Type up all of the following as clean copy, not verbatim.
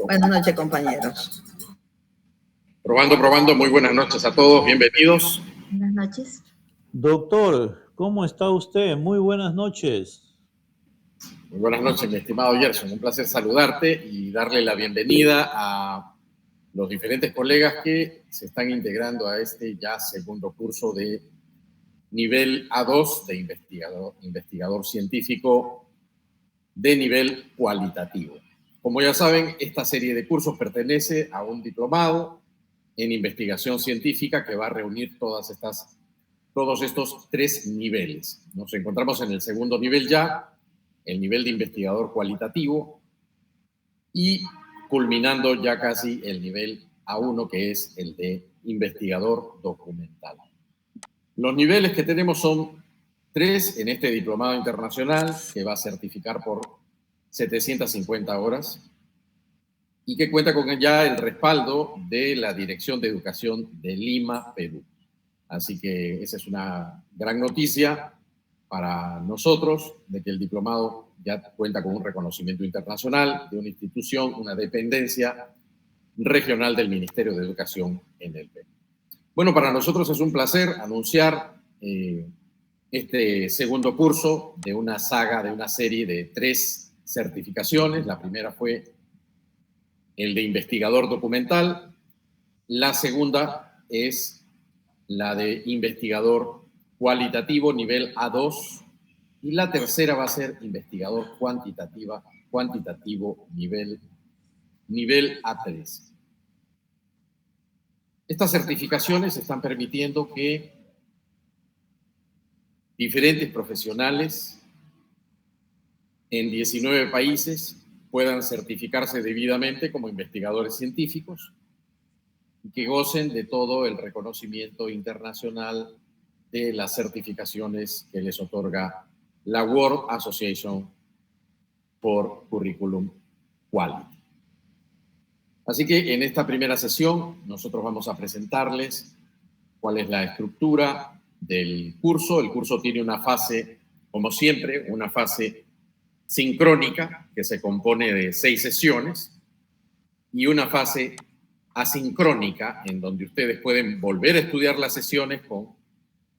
Buenas noches, compañeros. Probando. Muy buenas noches a todos. Bienvenidos. Buenas noches. Doctor, ¿cómo está usted? Muy buenas noches. Muy buenas noches, mi estimado Gerson. Un placer saludarte y darle la bienvenida a los diferentes colegas que se están integrando a este ya segundo curso de nivel A2 de investigador científico de nivel cualitativo. Como ya saben, esta serie de cursos pertenece a un diplomado en investigación científica que va a reunir todos estos tres niveles. Nos encontramos en el segundo nivel ya, el nivel de investigador cualitativo, y culminando ya casi el nivel A1, que es el de investigador documental. Los niveles que tenemos son 3 en este diplomado internacional, que va a certificar por 750 horas y que cuenta con ya el respaldo de la Dirección de Educación de Lima, Perú. Así que esa es una gran noticia para nosotros, de que el diplomado ya cuenta con un reconocimiento internacional de una institución, una dependencia regional del Ministerio de Educación en el Perú. Bueno, para nosotros es un placer anunciar este segundo curso de una saga, de una serie de 3 certificaciones. La primera fue el de investigador documental, la segunda es la de investigador cualitativo nivel A2 y la tercera va a ser investigador cuantitativo nivel A3. Estas certificaciones están permitiendo que diferentes profesionales en 19 países puedan certificarse debidamente como investigadores científicos y que gocen de todo el reconocimiento internacional de las certificaciones que les otorga la World Association for Curriculum Quality. Así que en esta primera sesión nosotros vamos a presentarles cuál es la estructura del curso. El curso tiene una fase, como siempre, una fase sincrónica que se compone de 6 sesiones y una fase asincrónica en donde ustedes pueden volver a estudiar las sesiones con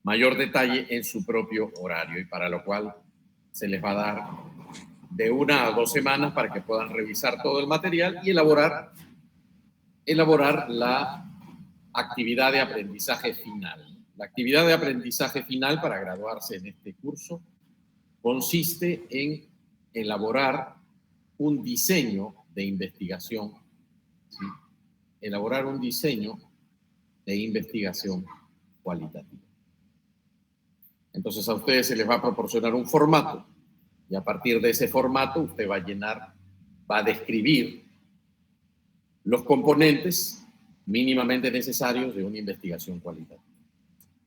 mayor detalle en su propio horario y para lo cual se les va a dar de 1 a 2 semanas para que puedan revisar todo el material y elaborar la actividad de aprendizaje final. La actividad de aprendizaje final para graduarse en este curso consiste en elaborar un diseño de investigación, ¿sí? Elaborar un diseño de investigación cualitativa. Entonces a ustedes se les va a proporcionar un formato y a partir de ese formato usted va a describir los componentes mínimamente necesarios de una investigación cualitativa.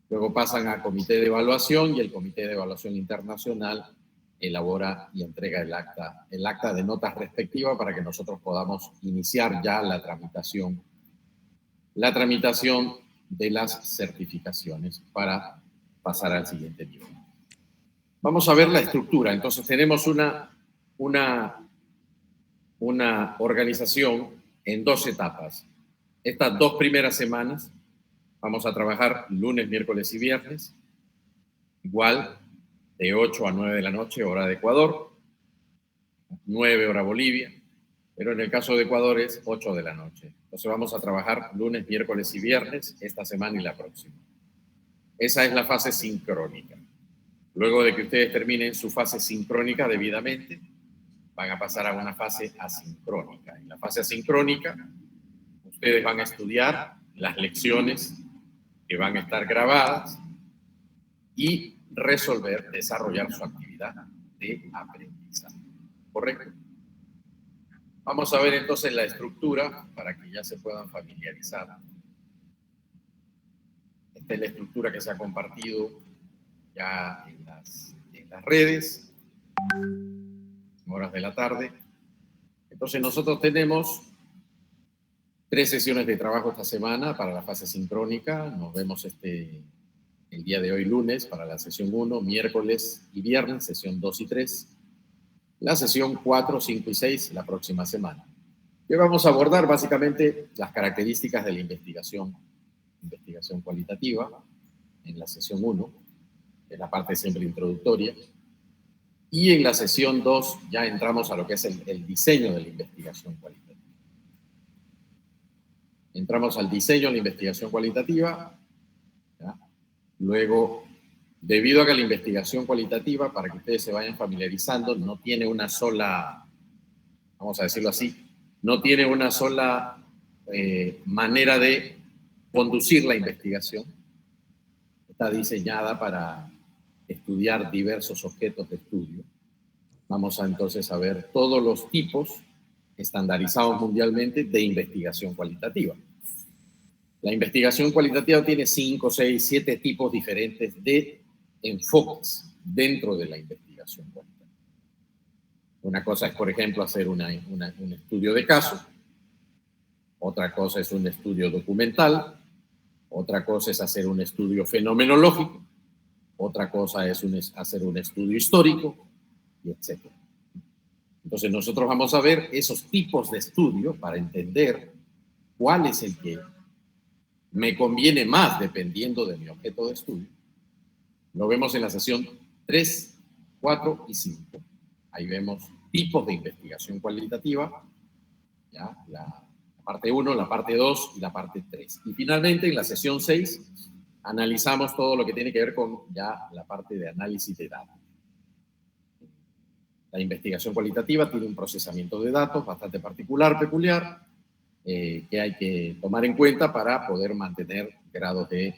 Luego pasan a comité de evaluación y el comité de evaluación internacional elabora y entrega el acta de notas respectiva para que nosotros podamos iniciar ya la tramitación de las certificaciones para pasar al siguiente nivel. Vamos a ver la estructura. Entonces tenemos una organización en 2 etapas. Estas 2 primeras semanas vamos a trabajar lunes, miércoles y viernes, igual de 8 a 9 de la noche, hora de Ecuador, 9 hora Bolivia, pero en el caso de Ecuador es 8 de la noche. Entonces vamos a trabajar lunes, miércoles y viernes esta semana y la próxima. Esa es la fase sincrónica. Luego de que ustedes terminen su fase sincrónica debidamente, van a pasar a una fase asincrónica. En la fase asincrónica, ustedes van a estudiar las lecciones que van a estar grabadas y desarrollar su actividad de aprendizaje. ¿Correcto? Vamos a ver entonces la estructura para que ya se puedan familiarizar. Esta es la estructura que se ha compartido ya en las redes, en horas de la tarde. Entonces nosotros tenemos 3 sesiones de trabajo esta semana para la fase sincrónica. Nos vemos el día de hoy lunes para la sesión 1, miércoles y viernes, sesión 2 y 3. La sesión 4, 5 y 6 la próxima semana. que vamos a abordar básicamente las características de la investigación cualitativa en la sesión 1, en la parte siempre introductoria, y en la sesión 2 ya entramos a lo que es el diseño de la investigación cualitativa. Entramos al diseño de la investigación cualitativa, ¿ya? Luego, debido a que la investigación cualitativa, para que ustedes se vayan familiarizando, no tiene una sola, vamos a decirlo así, no tiene una sola manera de conducir la investigación. Está diseñada para estudiar diversos objetos de estudio. Vamos a entonces a ver todos los tipos estandarizados mundialmente de investigación cualitativa. La investigación cualitativa tiene 5, 6, 7 tipos diferentes de enfoques dentro de la investigación cualitativa. Una cosa es, por ejemplo, hacer un estudio de caso. Otra cosa es un estudio documental. Otra cosa es hacer un estudio fenomenológico. Otra cosa es hacer un estudio histórico, y etc. Entonces, nosotros vamos a ver esos tipos de estudio para entender cuál es el que me conviene más dependiendo de mi objeto de estudio. Lo vemos en la sesión 3, 4 y 5. Ahí vemos tipos de investigación cualitativa, ¿ya? La parte 1, la parte 2 y la parte 3. Y finalmente, en la sesión 6, analizamos todo lo que tiene que ver con ya la parte de análisis de datos. La investigación cualitativa tiene un procesamiento de datos bastante peculiar, que hay que tomar en cuenta para poder mantener grados de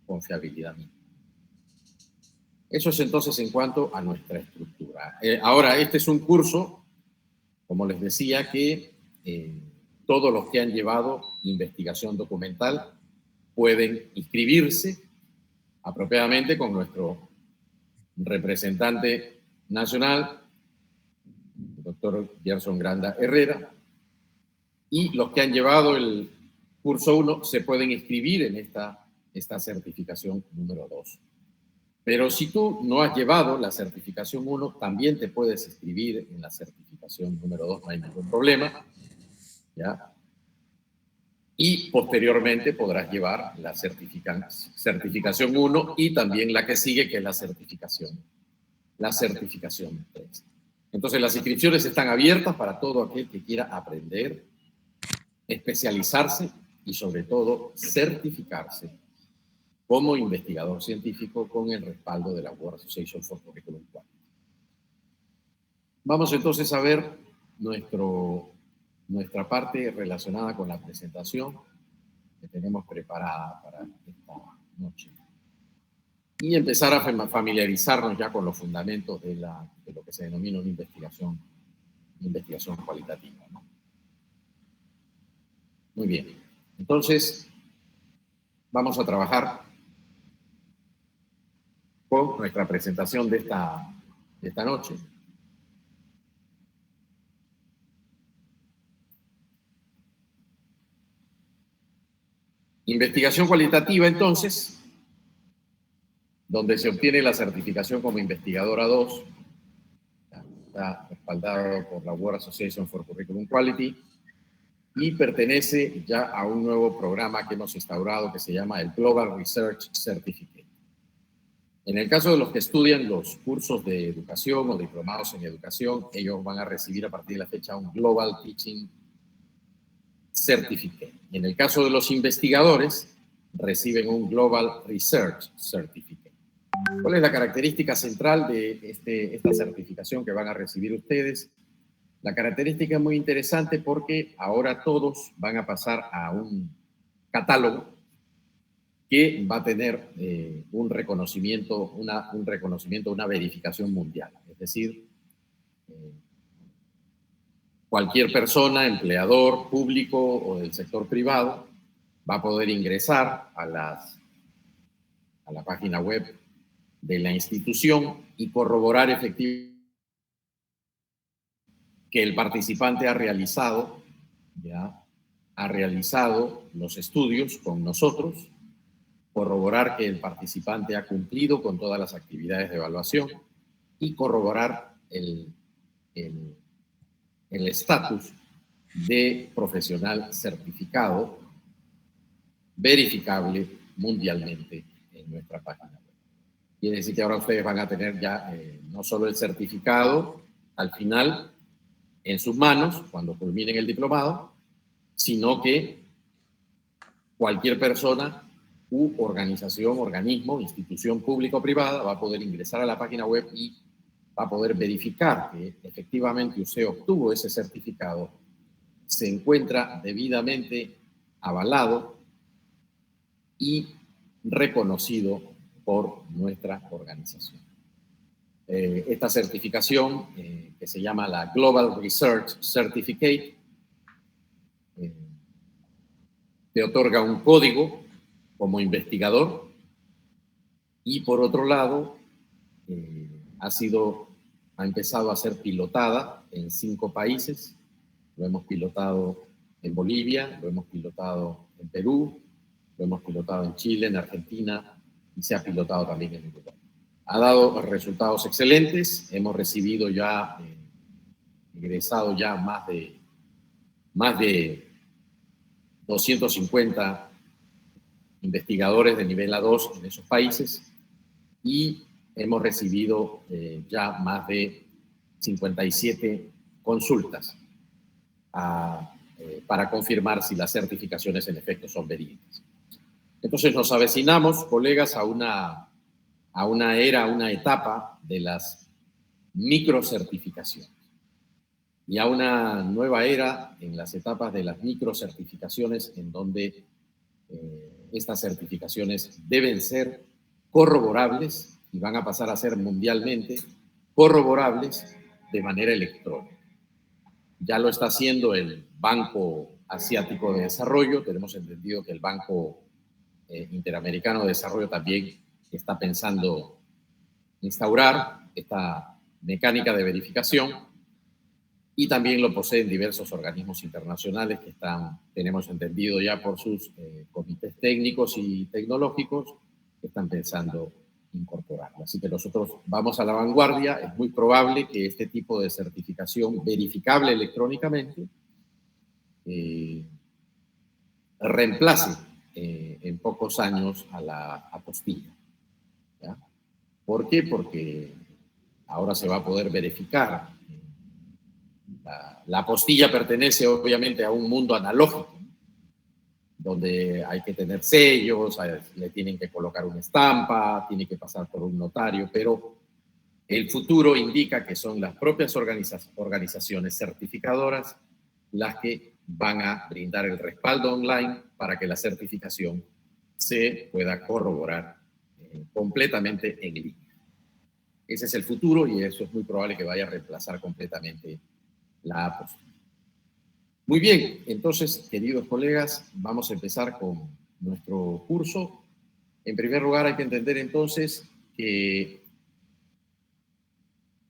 confiabilidad mínima. Eso es entonces en cuanto a nuestra estructura. Ahora, este es un curso, como les decía, que todos los que han llevado investigación documental pueden inscribirse apropiadamente con nuestro representante nacional, el doctor Gerson Granda Herrera, y los que han llevado el curso 1 se pueden inscribir en esta certificación número 2. Pero si tú no has llevado la certificación 1, también te puedes inscribir en la certificación número 2, no hay ningún problema, ¿ya? Y posteriormente podrás llevar la certificación 1 y también la que sigue, que es la certificación 3. Entonces, las inscripciones están abiertas para todo aquel que quiera aprender, especializarse y, sobre todo, certificarse como investigador científico con el respaldo de la World Association for Curriculum Quality. Vamos entonces a ver nuestra parte relacionada con la presentación que tenemos preparada para esta noche. Y empezar a familiarizarnos ya con los fundamentos de lo que se denomina una investigación cualitativa, ¿no? Muy bien. Entonces, vamos a trabajar con nuestra presentación de esta noche. Investigación cualitativa, entonces, donde se obtiene la certificación como investigadora 2, está respaldado por la World Association for Curriculum Quality y pertenece ya a un nuevo programa que hemos instaurado que se llama el Global Research Certificate. En el caso de los que estudian los cursos de educación o diplomados en educación, ellos van a recibir a partir de la fecha un Global Teaching Certificate. Y en el caso de los investigadores, reciben un Global Research Certificate. ¿Cuál es la característica central de esta certificación que van a recibir ustedes? La característica es muy interesante porque ahora todos van a pasar a un catálogo que va a tener un reconocimiento, una verificación mundial. Es decir, cualquier persona, empleador público o del sector privado, va a poder ingresar a la página web de la institución y corroborar efectivamente que el participante ha realizado los estudios con nosotros, corroborar que el participante ha cumplido con todas las actividades de evaluación y corroborar el estatus de profesional certificado, verificable mundialmente en nuestra página web. Quiere decir que ahora ustedes van a tener ya no solo el certificado al final en sus manos cuando culminen el diplomado, sino que cualquier persona u organización, organismo, institución pública o privada va a poder ingresar a la página web y va a poder verificar que efectivamente usted obtuvo ese certificado, se encuentra debidamente avalado y reconocido por nuestra organización. Esta certificación, que se llama la Global Research Certificate, te otorga un código como investigador y, por otro lado, ha empezado a ser pilotada en 5 países. Lo hemos pilotado en Bolivia, lo hemos pilotado en Perú, lo hemos pilotado en Chile, en Argentina y se ha pilotado también en Uruguay. Ha dado resultados excelentes. Hemos recibido ya, egresado ya más de 250 investigadores de nivel A2 en esos países y hemos recibido ya más de 57 consultas para confirmar si las certificaciones en efecto son verídicas. Entonces nos avecinamos, colegas, a una etapa de las microcertificaciones y a una nueva era en las etapas de las microcertificaciones en donde estas certificaciones deben ser corroborables y van a pasar a ser mundialmente corroborables de manera electrónica. Ya lo está haciendo el Banco Asiático de Desarrollo. Tenemos entendido que el Banco Interamericano de Desarrollo también está pensando instaurar esta mecánica de verificación y también lo poseen diversos organismos internacionales que tenemos entendido ya por sus comités técnicos y tecnológicos que están pensando incorporarlo. Así que nosotros vamos a la vanguardia. Es muy probable que este tipo de certificación verificable electrónicamente reemplace en pocos años a la apostilla. ¿Ya? ¿Por qué? Porque ahora se va a poder verificar. La apostilla pertenece obviamente a un mundo analógico, donde hay que tener sellos, le tienen que colocar una estampa, tiene que pasar por un notario, pero el futuro indica que son las propias organizaciones certificadoras las que van a brindar el respaldo online para que la certificación se pueda corroborar completamente en línea. Ese es el futuro y eso es muy probable que vaya a reemplazar completamente la apostilla. Muy bien, entonces, queridos colegas, vamos a empezar con nuestro curso. En primer lugar, hay que entender entonces que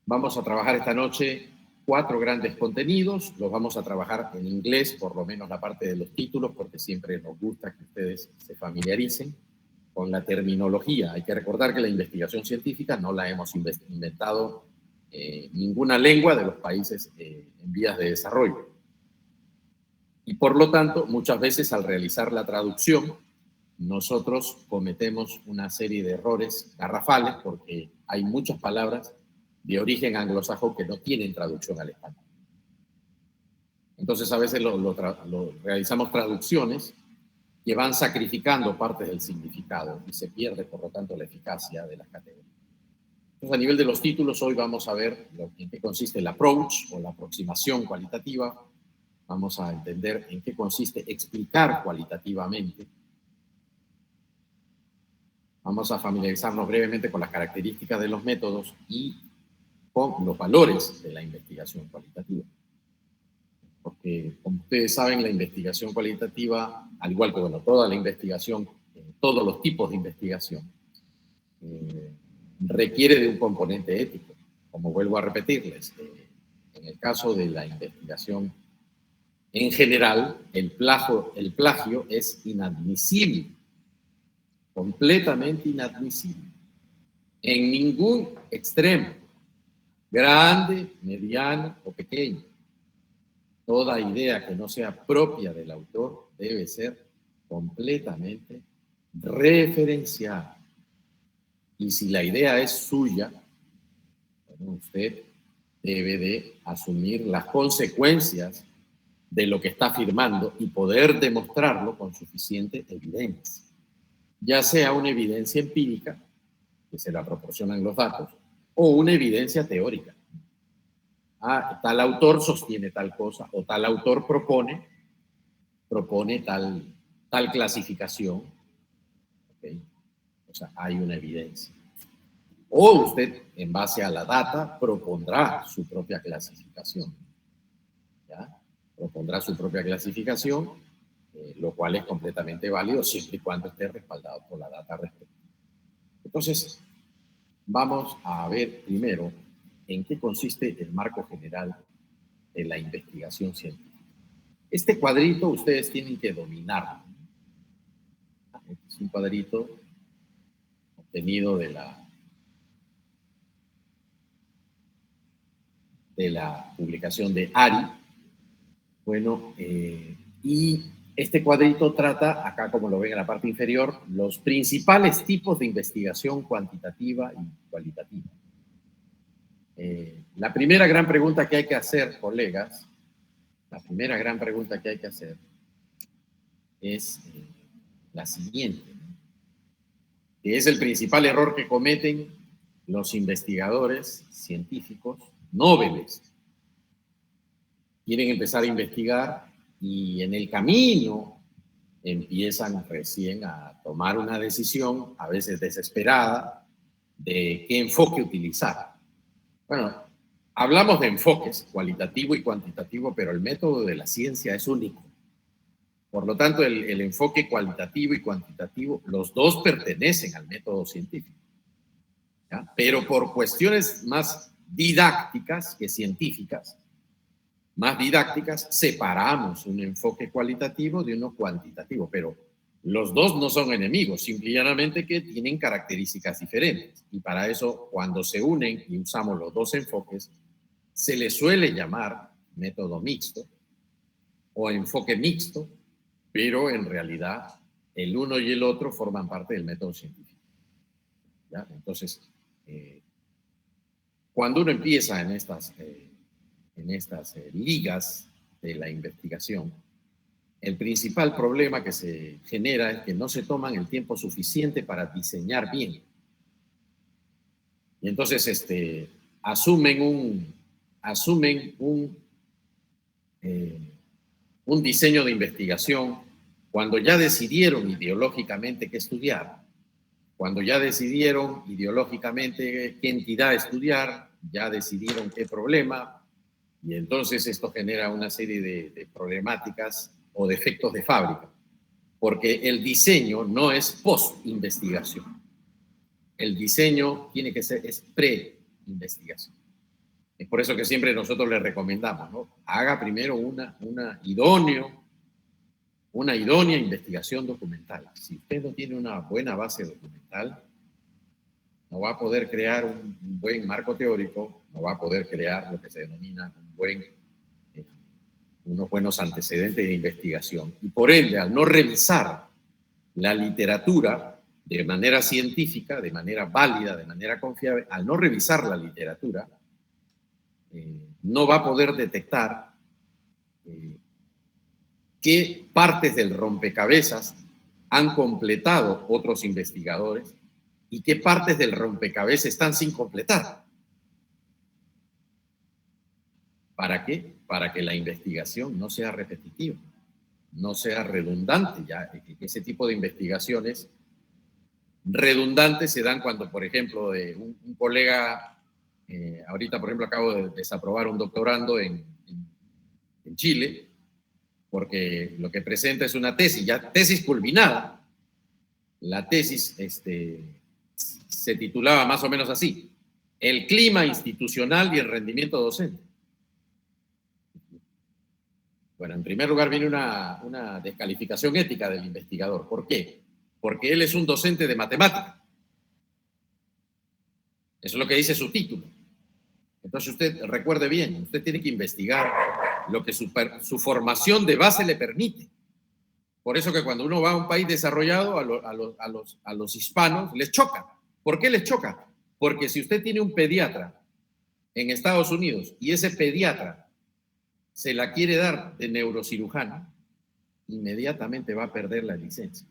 vamos a trabajar esta noche 4 grandes contenidos. Los vamos a trabajar en inglés, por lo menos la parte de los títulos, porque siempre nos gusta que ustedes se familiaricen con la terminología. Hay que recordar que la investigación científica no la hemos inventado ninguna lengua de los países en vías de desarrollo. Y por lo tanto, muchas veces al realizar la traducción, nosotros cometemos una serie de errores garrafales porque hay muchas palabras de origen anglosajón que no tienen traducción al español. Entonces, a veces realizamos traducciones que van sacrificando partes del significado y se pierde, por lo tanto, la eficacia de las categorías. Entonces, a nivel de los títulos, hoy vamos a ver en qué consiste el approach o la aproximación cualitativa. Vamos a entender en qué consiste explicar cualitativamente. Vamos a familiarizarnos brevemente con las características de los métodos y con los valores de la investigación cualitativa. Porque, como ustedes saben, la investigación cualitativa, al igual que toda la investigación, todos los tipos de investigación, requiere de un componente ético. Como vuelvo a repetirles, en el caso de la investigación en general, el plagio es inadmisible, completamente inadmisible, en ningún extremo, grande, mediano o pequeño. toda idea que no sea propia del autor debe ser completamente referenciada. Y si la idea es suya, bueno, usted debe de asumir las consecuencias de lo que está afirmando y poder demostrarlo con suficiente evidencia. Ya sea una evidencia empírica, que se la proporcionan los datos, o una evidencia teórica. Tal autor sostiene tal cosa, o tal autor propone tal clasificación. ¿Okay? O sea, hay una evidencia. O usted, en base a la data, propondrá su propia clasificación. ¿Ya? Propondrá su propia clasificación, lo cual es completamente válido siempre y cuando esté respaldado por la data respectiva. Entonces, vamos a ver primero en qué consiste el marco general de la investigación científica. Este cuadrito ustedes tienen que dominarlo. Este es un cuadrito obtenido de la publicación de ARI. Bueno, y este cuadrito trata, acá como lo ven en la parte inferior, los principales tipos de investigación cuantitativa y cualitativa. La primera gran pregunta que hay que hacer, colegas, la primera gran pregunta que hay que hacer es la siguiente, ¿no? Que es el principal error que cometen los investigadores científicos nobles. Quieren empezar a investigar y en el camino empiezan recién a tomar una decisión, a veces desesperada, de qué enfoque utilizar. Bueno, hablamos de enfoques cualitativo y cuantitativo, pero el método de la ciencia es único. Por lo tanto, el enfoque cualitativo y cuantitativo, los dos pertenecen al método científico. ¿Ya? Pero por cuestiones más didácticas que científicas, separamos un enfoque cualitativo de uno cuantitativo, pero los dos no son enemigos, simplemente que tienen características diferentes. Y para eso, cuando se unen y usamos los dos enfoques, se le suele llamar método mixto o enfoque mixto, pero en realidad el uno y el otro forman parte del método científico. ¿Ya? Entonces, cuando uno empieza en estas ligas de la investigación, el principal problema que se genera es que no se toman el tiempo suficiente para diseñar bien. Y entonces asumen un diseño de investigación cuando ya decidieron ideológicamente qué estudiar, cuando ya decidieron ideológicamente qué entidad estudiar, ya decidieron qué problema, y entonces esto genera una serie de problemáticas o defectos de fábrica, porque el diseño no es post-investigación. El diseño tiene que ser, es pre-investigación. Es por eso que siempre nosotros le recomendamos, ¿no? Haga primero una idónea investigación documental. Si usted no tiene una buena base documental, no va a poder crear un buen marco teórico, no va a poder crear lo que se denomina unos buenos antecedentes de investigación. Y por ende, al no revisar la literatura de manera científica, de manera válida, de manera confiable, al no revisar la literatura, no va a poder detectar qué partes del rompecabezas han completado otros investigadores y qué partes del rompecabezas están sin completar. ¿Para qué? Para que la investigación no sea repetitiva, no sea redundante. Ya ese tipo de investigaciones redundantes se dan cuando, por ejemplo, un colega, ahorita, por ejemplo, acabo de desaprobar un doctorando en Chile, porque lo que presenta es una tesis, ya tesis culminada. La tesis se titulaba más o menos así: el clima institucional y el rendimiento docente. Bueno, en primer lugar viene una descalificación ética del investigador. ¿Por qué? Porque él es un docente de matemática. Eso es lo que dice su título. Entonces usted recuerde bien, usted tiene que investigar lo que su formación de base le permite. Por eso que cuando uno va a un país desarrollado, a los hispanos les choca. ¿Por qué les choca? Porque si usted tiene un pediatra en Estados Unidos y ese pediatra se la quiere dar de neurocirujano, inmediatamente va a perder la licencia.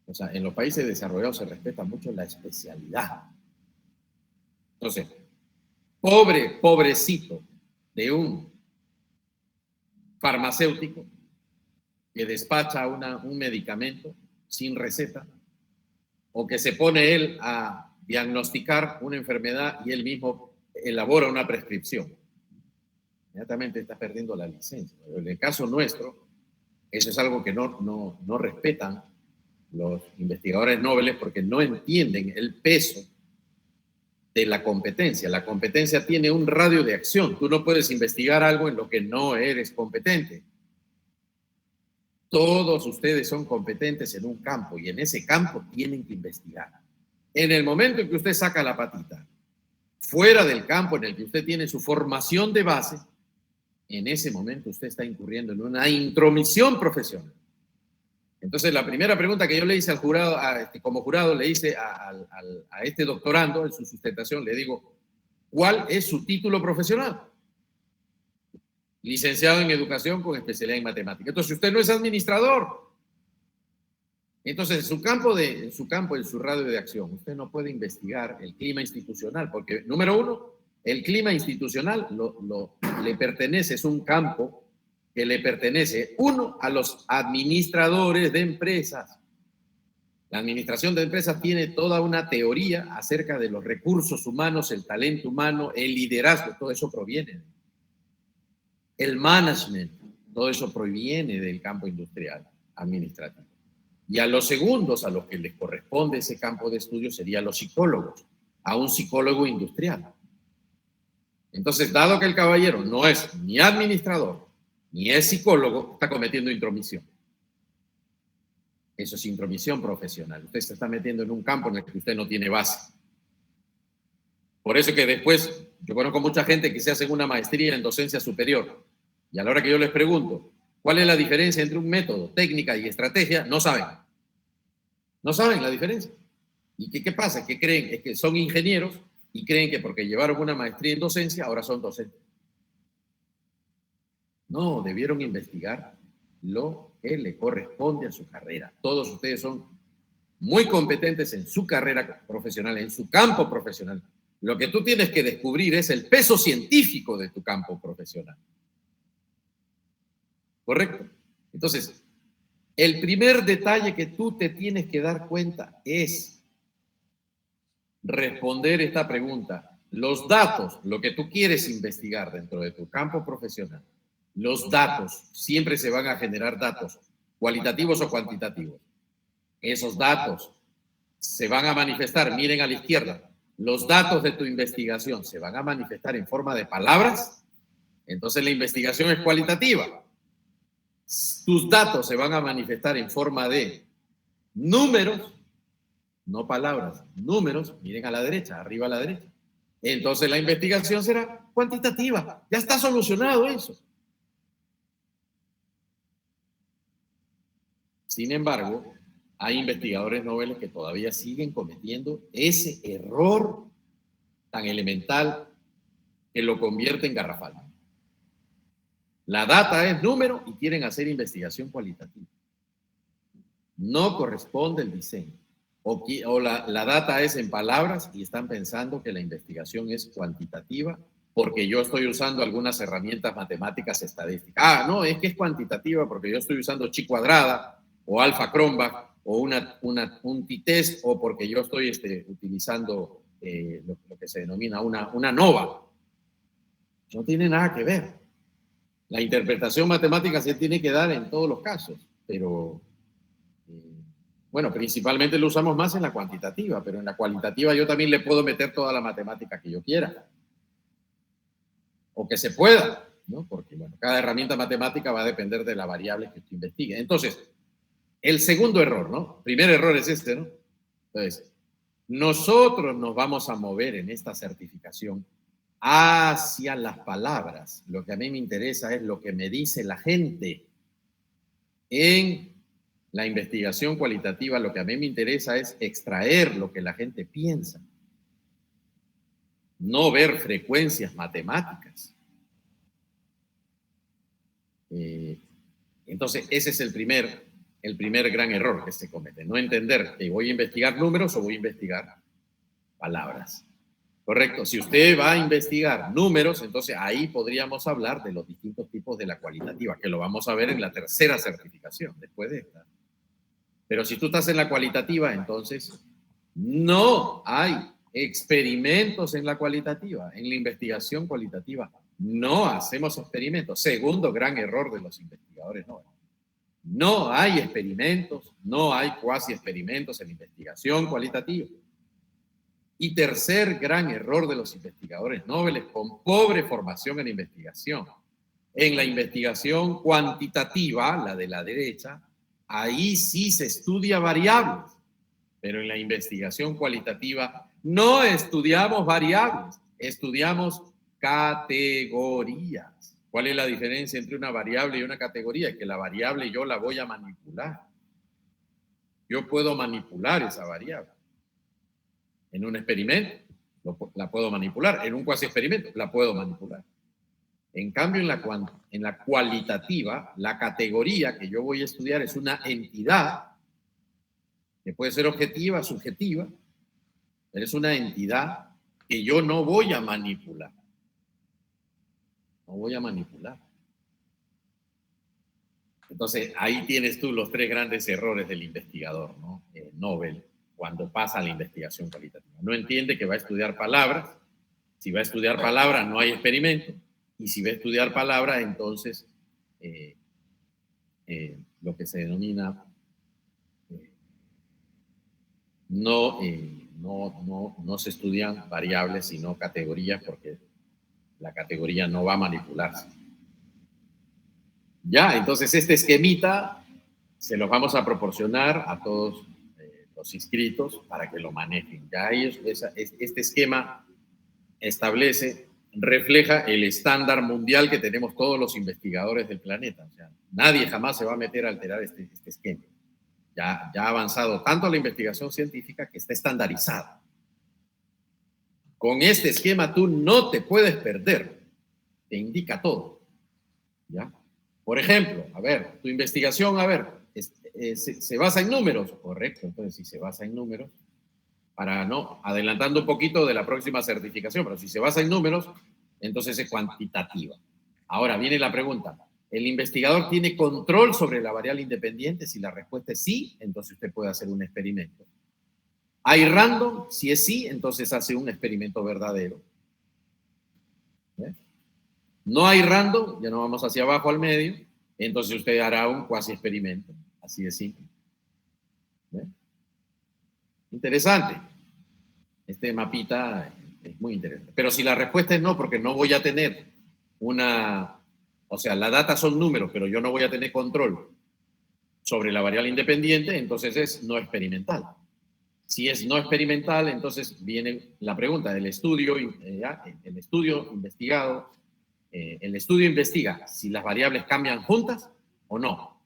O sea, en los países desarrollados se respeta mucho la especialidad. Entonces, pobrecito de un farmacéutico que despacha un medicamento sin receta, o que se pone él a diagnosticar una enfermedad y él mismo elabora una prescripción. Inmediatamente está perdiendo la licencia. Pero en el caso nuestro, eso es algo que no respetan los investigadores nobles porque no entienden el peso de la competencia. La competencia tiene un radio de acción. Tú no puedes investigar algo en lo que no eres competente. Todos ustedes son competentes en un campo y en ese campo tienen que investigar. En el momento en que usted saca la patita fuera del campo en el que usted tiene su formación de base, en ese momento usted está incurriendo en una intromisión profesional. Entonces, la primera pregunta que yo le hice al jurado, como jurado, le hice a este doctorando en su sustentación, le digo, ¿cuál es su título profesional? Licenciado en educación con especialidad en matemática. Entonces, usted no es administrador. Entonces, en su radio de acción, usted no puede investigar el clima institucional, porque, número uno, el clima institucional le pertenece, es un campo que le pertenece, uno, a los administradores de empresas. La administración de empresas tiene toda una teoría acerca de los recursos humanos, el talento humano, el liderazgo, todo eso proviene. El management, todo eso proviene del campo industrial, administrativo. Y a los segundos, a los que les corresponde ese campo de estudio, serían los psicólogos, a un psicólogo industrial. Entonces, dado que el caballero no es ni administrador, ni es psicólogo, está cometiendo intromisión. Eso es intromisión profesional. Usted se está metiendo en un campo en el que usted no tiene base. Por eso que después, yo conozco mucha gente que se hace una maestría en docencia superior, y a la hora que yo les pregunto, ¿cuál es la diferencia entre un método, técnica y estrategia? No saben. No saben la diferencia. ¿Y qué pasa? ¿Qué creen? Es que son ingenieros y creen que porque llevaron una maestría en docencia, ahora son docentes. No, debieron investigar lo que le corresponde a su carrera. Todos ustedes son muy competentes en su carrera profesional, en su campo profesional. Lo que tú tienes que descubrir es el peso científico de tu campo profesional. ¿Correcto? Entonces, el primer detalle que tú te tienes que dar cuenta es responder esta pregunta. Los datos, lo que tú quieres investigar dentro de tu campo profesional, los datos, siempre se van a generar datos, cualitativos o cuantitativos. Esos datos se van a manifestar, miren a la izquierda, los datos de tu investigación se van a manifestar en forma de palabras, entonces la investigación es cualitativa. Tus datos se van a manifestar en forma de números, no palabras, números, miren a la derecha, arriba a la derecha. Entonces la investigación será cuantitativa. Ya está solucionado eso. Sin embargo, hay investigadores noveles que todavía siguen cometiendo ese error tan elemental que lo convierte en garrafal. La data es número y quieren hacer investigación cualitativa. No corresponde el diseño. O la data es en palabras y están pensando que la investigación es cuantitativa porque yo estoy usando algunas herramientas matemáticas estadísticas. Ah, no, es que es cuantitativa porque yo estoy usando chi cuadrada o alfa Cronbach o un t-test o porque yo estoy utilizando lo que se denomina una nova. No tiene nada que ver. La interpretación matemática se tiene que dar en todos los casos, pero bueno, principalmente lo usamos más en la cuantitativa, pero en la cualitativa yo también le puedo meter toda la matemática que yo quiera. O que se pueda, ¿no? Porque, bueno, cada herramienta matemática va a depender de la variable que usted investigue. Entonces, el segundo error, ¿no? Primer error es este, ¿no? Entonces, nosotros nos vamos a mover en esta certificación hacia las palabras. Lo que a mí me interesa es lo que me dice la gente. En la investigación cualitativa, lo que a mí me interesa es extraer lo que la gente piensa, no ver frecuencias matemáticas. Entonces, ese es el primer gran error que se comete, no entender que voy a investigar números o voy a investigar palabras. Correcto. Si usted va a investigar números, entonces ahí podríamos hablar de los distintos tipos de la cualitativa, que lo vamos a ver en la tercera certificación, después de esta. Pero si tú estás en la cualitativa, entonces no hay experimentos en la cualitativa, en la investigación cualitativa. No hacemos experimentos. Segundo gran error de los investigadores. No hay experimentos, no hay cuasi experimentos en investigación cualitativa. Y tercer gran error de los investigadores nobles con pobre formación en investigación. En la investigación cuantitativa, la de la derecha, ahí sí se estudia variables, pero en la investigación cualitativa no estudiamos variables, estudiamos categorías. ¿Cuál es la diferencia entre una variable y una categoría? Que la variable yo la voy a manipular. Yo puedo manipular esa variable. En un experimento la puedo manipular, en un cuasi experimento la puedo manipular. En cambio, en la cualitativa, la categoría que yo voy a estudiar es una entidad que puede ser objetiva, subjetiva, pero es una entidad que yo no voy a manipular. No voy a manipular. Entonces, ahí tienes tú los tres grandes errores del investigador, ¿no? Nobel, cuando pasa a la investigación cualitativa. No entiende que va a estudiar palabras. Si va a estudiar palabras, no hay experimento. Y si va a estudiar palabras, entonces lo que se denomina no se estudian variables, sino categorías, porque la categoría no va a manipularse. Ya, entonces este esquemita se los vamos a proporcionar a todos los inscritos para que lo manejen. Ya ellos, este esquema refleja el estándar mundial que tenemos todos los investigadores del planeta. O sea, nadie jamás se va a meter a alterar este esquema. Ya ha avanzado tanto la investigación científica que está estandarizada. Con este esquema tú no te puedes perder. Te indica todo. ¿Ya? Por ejemplo, a ver, tu investigación, se basa en números. Correcto, entonces si se basa en números, adelantando un poquito de la próxima certificación, pero si se basa en números, entonces es cuantitativa. Ahora viene la pregunta, ¿el investigador tiene control sobre la variable independiente? Si la respuesta es sí, entonces usted puede hacer un experimento. ¿Hay random? Si es sí, entonces hace un experimento verdadero. ¿Ves? No hay random, ya no vamos hacia abajo al medio, entonces usted hará un cuasi experimento. Así de simple. ¿Ves? Interesante. Este mapita es muy interesante. Pero si la respuesta es no, porque no voy a tener la data son números, pero yo no voy a tener control sobre la variable independiente, entonces es no experimental. Si es no experimental, entonces viene la pregunta del estudio, el estudio investigado, el estudio investiga si las variables cambian juntas o no.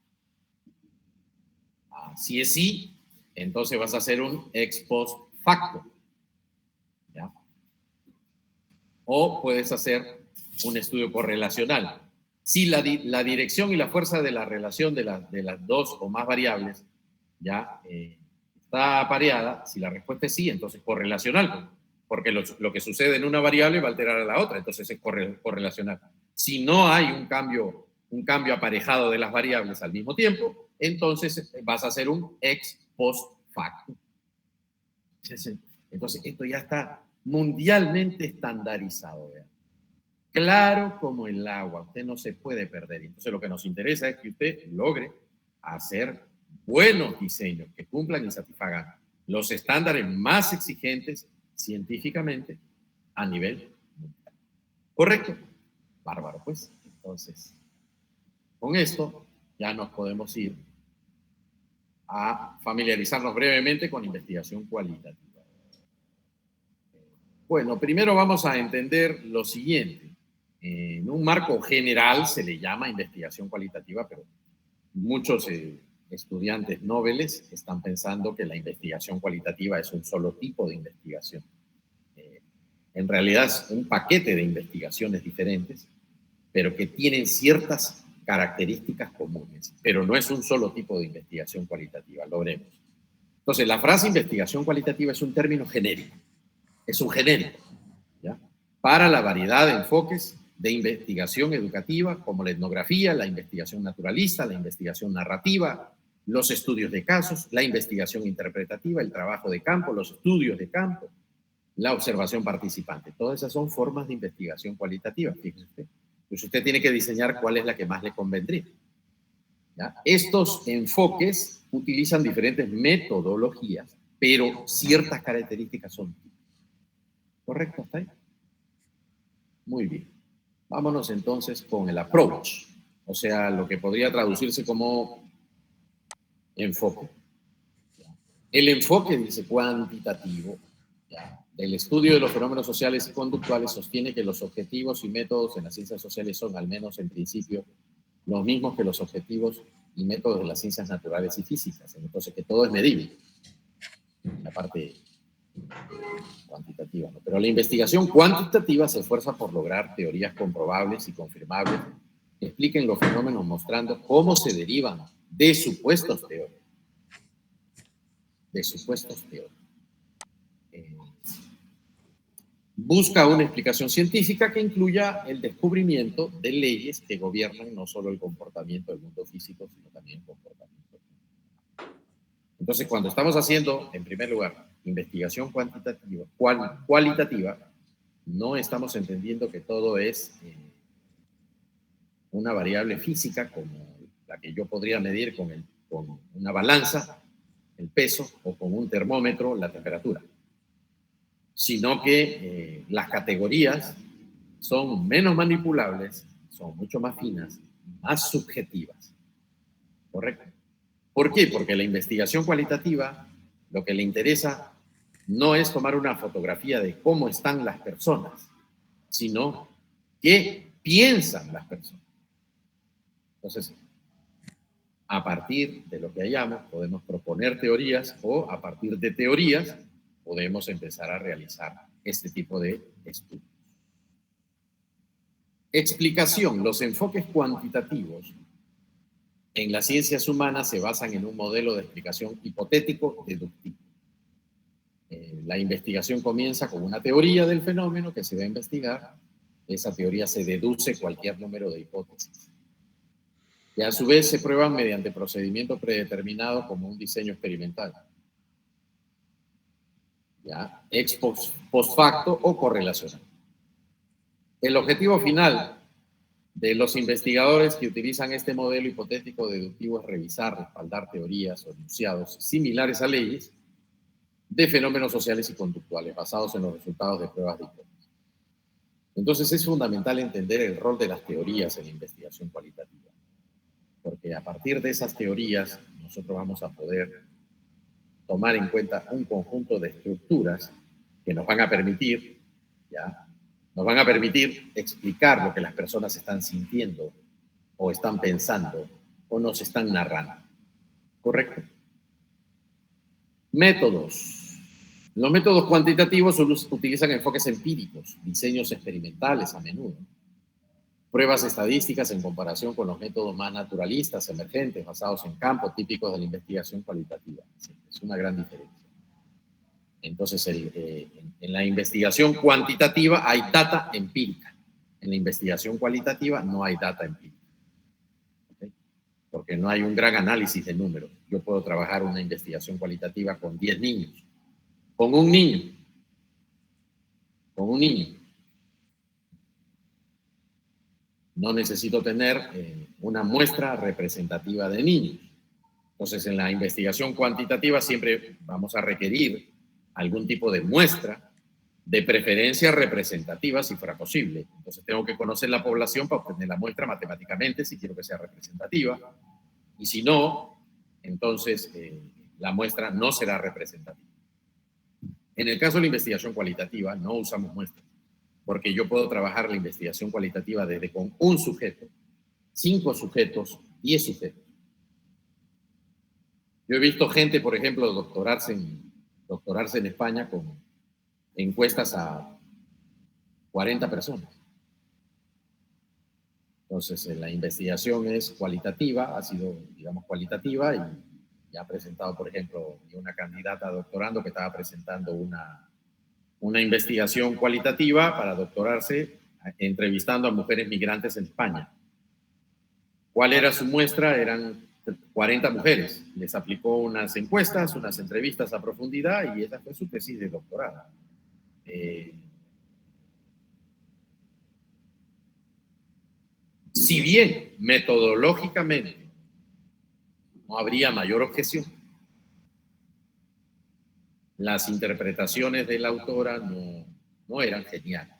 Si es sí, entonces vas a hacer un ex post facto. ¿Ya? O puedes hacer un estudio correlacional. Si la dirección y la fuerza de la relación de las dos o más variables ya está apareada, si la respuesta es sí, entonces correlacional, porque lo que sucede en una variable va a alterar a la otra, entonces es correlacional. Si no hay un cambio aparejado de las variables al mismo tiempo, entonces vas a hacer un ex post facto. Entonces esto ya está mundialmente estandarizado. ¿Vean? Claro como el agua, usted no se puede perder. Entonces lo que nos interesa es que usted logre hacer buenos diseños que cumplan y satisfagan los estándares más exigentes científicamente a nivel mundial. ¿Correcto? Bárbaro, pues. Entonces, con esto ya nos podemos ir a familiarizarnos brevemente con investigación cualitativa. Bueno, primero vamos a entender lo siguiente. En un marco general se le llama investigación cualitativa, pero muchos estudiantes noveles están pensando que la investigación cualitativa es un solo tipo de investigación. En realidad es un paquete de investigaciones diferentes, pero que tienen ciertas características comunes, pero no es un solo tipo de investigación cualitativa, lo veremos. Entonces, la frase investigación cualitativa es un término genérico, es un genérico, ¿ya? Para la variedad de enfoques de investigación educativa, como la etnografía, la investigación naturalista, la investigación narrativa, los estudios de casos, la investigación interpretativa, el trabajo de campo, los estudios de campo, la observación participante. Todas esas son formas de investigación cualitativa, fíjese usted. Pues usted tiene que diseñar cuál es la que más le convendría, ¿ya? Estos enfoques utilizan diferentes metodologías, pero ciertas características son. ¿Correcto? ¿Está ahí? Muy bien. Vámonos entonces con el approach, o sea, lo que podría traducirse como enfoque. El enfoque, dice, cuantitativo, ¿ya?, del estudio de los fenómenos sociales y conductuales sostiene que los objetivos y métodos en las ciencias sociales son, al menos en principio, los mismos que los objetivos y métodos de las ciencias naturales y físicas. Entonces, que todo es medible, la parte cuantitativa, ¿no? Pero la investigación cuantitativa se esfuerza por lograr teorías comprobables y confirmables que expliquen los fenómenos mostrando cómo se derivan de supuestos teóricos. De supuestos teóricos. Busca una explicación científica que incluya el descubrimiento de leyes que gobiernan no solo el comportamiento del mundo físico, sino también el comportamiento. Entonces, cuando estamos haciendo, en primer lugar, investigación cuantitativa, cualitativa, no estamos entendiendo que todo es una variable física como la que yo podría medir con una balanza, el peso, o con un termómetro, la temperatura, sino que las categorías son menos manipulables, son mucho más finas, más subjetivas. ¿Correcto? ¿Por qué? Porque la investigación cualitativa lo que le interesa no es tomar una fotografía de cómo están las personas, sino qué piensan las personas. Entonces, a partir de lo que hayamos, podemos proponer teorías, o a partir de teorías podemos empezar a realizar este tipo de estudios. Explicación. Los enfoques cuantitativos en las ciencias humanas se basan en un modelo de explicación hipotético-deductivo. La investigación comienza con una teoría del fenómeno que se va a investigar. Esa teoría se deduce cualquier número de hipótesis, que a su vez se prueban mediante procedimientos predeterminados como un diseño experimental, ¿ya?, ex post facto o correlacional. El objetivo final de los investigadores que utilizan este modelo hipotético deductivo es revisar, respaldar teorías o enunciados similares a leyes de fenómenos sociales y conductuales basados en los resultados de pruebas de hipótesis. Entonces es fundamental entender el rol de las teorías en la investigación cualitativa, porque a partir de esas teorías nosotros vamos a poder tomar en cuenta un conjunto de estructuras que nos van a permitir, ¿ya?, nos van a permitir explicar lo que las personas están sintiendo o están pensando o nos están narrando. ¿Correcto? Métodos. Los métodos cuantitativos utilizan enfoques empíricos, diseños experimentales a menudo, pruebas estadísticas en comparación con los métodos más naturalistas, emergentes, basados en campos típicos de la investigación cualitativa. Sí, es una gran diferencia. Entonces, en la investigación cuantitativa hay data empírica. En la investigación cualitativa no hay data empírica, ¿okay?, porque no hay un gran análisis de números. Yo puedo trabajar una investigación cualitativa con 10 niños, con un niño. No necesito tener una muestra representativa de niños. Entonces, en la investigación cuantitativa siempre vamos a requerir algún tipo de muestra, de preferencia representativa si fuera posible. Entonces tengo que conocer la población para obtener la muestra matemáticamente si quiero que sea representativa, y si no, entonces la muestra no será representativa. En el caso de la investigación cualitativa, no usamos muestras, porque yo puedo trabajar la investigación cualitativa desde con un sujeto, 5 sujetos, 10 sujetos. Yo he visto gente, por ejemplo, doctorarse en España con encuestas a 40 personas. Entonces, la investigación es cualitativa, ha sido, digamos, cualitativa, y ha presentado, por ejemplo, una candidata a doctorando que estaba presentando una investigación cualitativa para doctorarse entrevistando a mujeres migrantes en España. ¿Cuál era su muestra? Eran 40 mujeres. Les aplicó unas encuestas, unas entrevistas a profundidad, y esa fue su tesis de doctorado. Si bien metodológicamente no habría mayor objeción, las interpretaciones de la autora no eran geniales.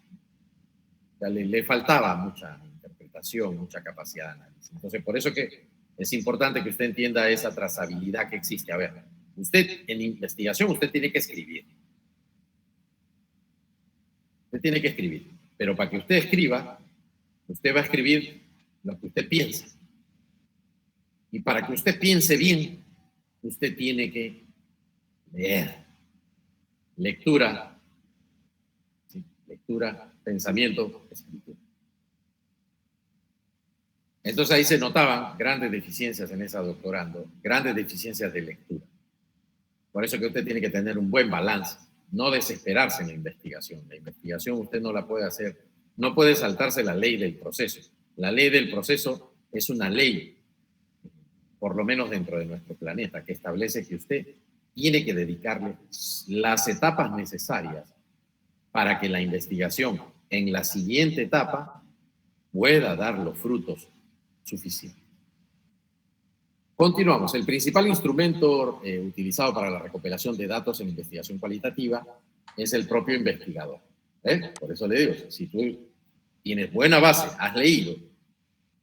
O sea, le faltaba mucha interpretación, mucha capacidad de análisis. Entonces, por eso que es importante que usted entienda esa trazabilidad que existe. A ver, usted en investigación, usted tiene que escribir. Usted tiene que escribir. Pero para que usted escriba, usted va a escribir lo que usted piensa. Y para que usted piense bien, usted tiene que leer. Lectura, ¿sí? Lectura, pensamiento, escritura. Entonces ahí se notaban grandes deficiencias en esa doctorando, grandes deficiencias de lectura. Por eso que usted tiene que tener un buen balance, no desesperarse en la investigación. La investigación usted no la puede hacer, no puede saltarse la ley del proceso. La ley del proceso es una ley, por lo menos dentro de nuestro planeta, que establece que usted tiene que dedicarle las etapas necesarias para que la investigación en la siguiente etapa pueda dar los frutos suficientes. Continuamos. El principal instrumento utilizado para la recopilación de datos en investigación cualitativa es el propio investigador. Por eso le digo, si tú tienes buena base, has leído,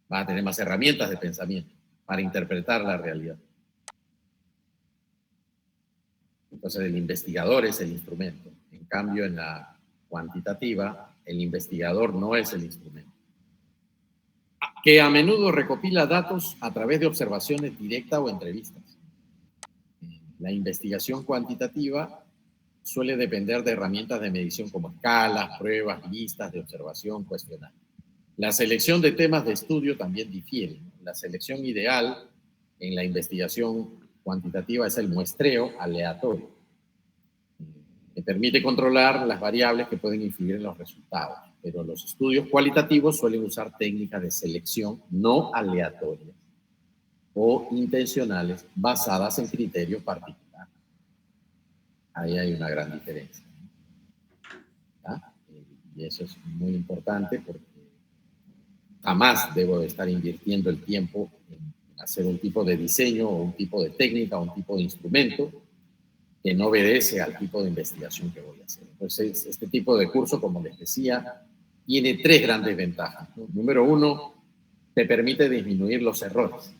vas a tener más herramientas de pensamiento para interpretar la realidad. Entonces, el investigador es el instrumento. En cambio, en la cuantitativa, el investigador no es el instrumento. Que a menudo recopila datos a través de observaciones directas o entrevistas. La investigación cuantitativa suele depender de herramientas de medición como escalas, pruebas, listas de observación, cuestionarios. La selección de temas de estudio también difiere. La selección ideal en la investigación cuantitativa es el muestreo aleatorio, que permite controlar las variables que pueden influir en los resultados. Pero los estudios cualitativos suelen usar técnicas de selección no aleatorias o intencionales basadas en criterios particulares. Ahí hay una gran diferencia. ¿Ya? Y eso es muy importante porque jamás debo de estar invirtiendo el tiempo en hacer un tipo de diseño o un tipo de técnica o un tipo de instrumento que no obedece al tipo de investigación que voy a hacer. Entonces, este tipo de curso, como les decía, tiene 3 grandes ventajas, ¿no? Número 1, te permite disminuir los errores.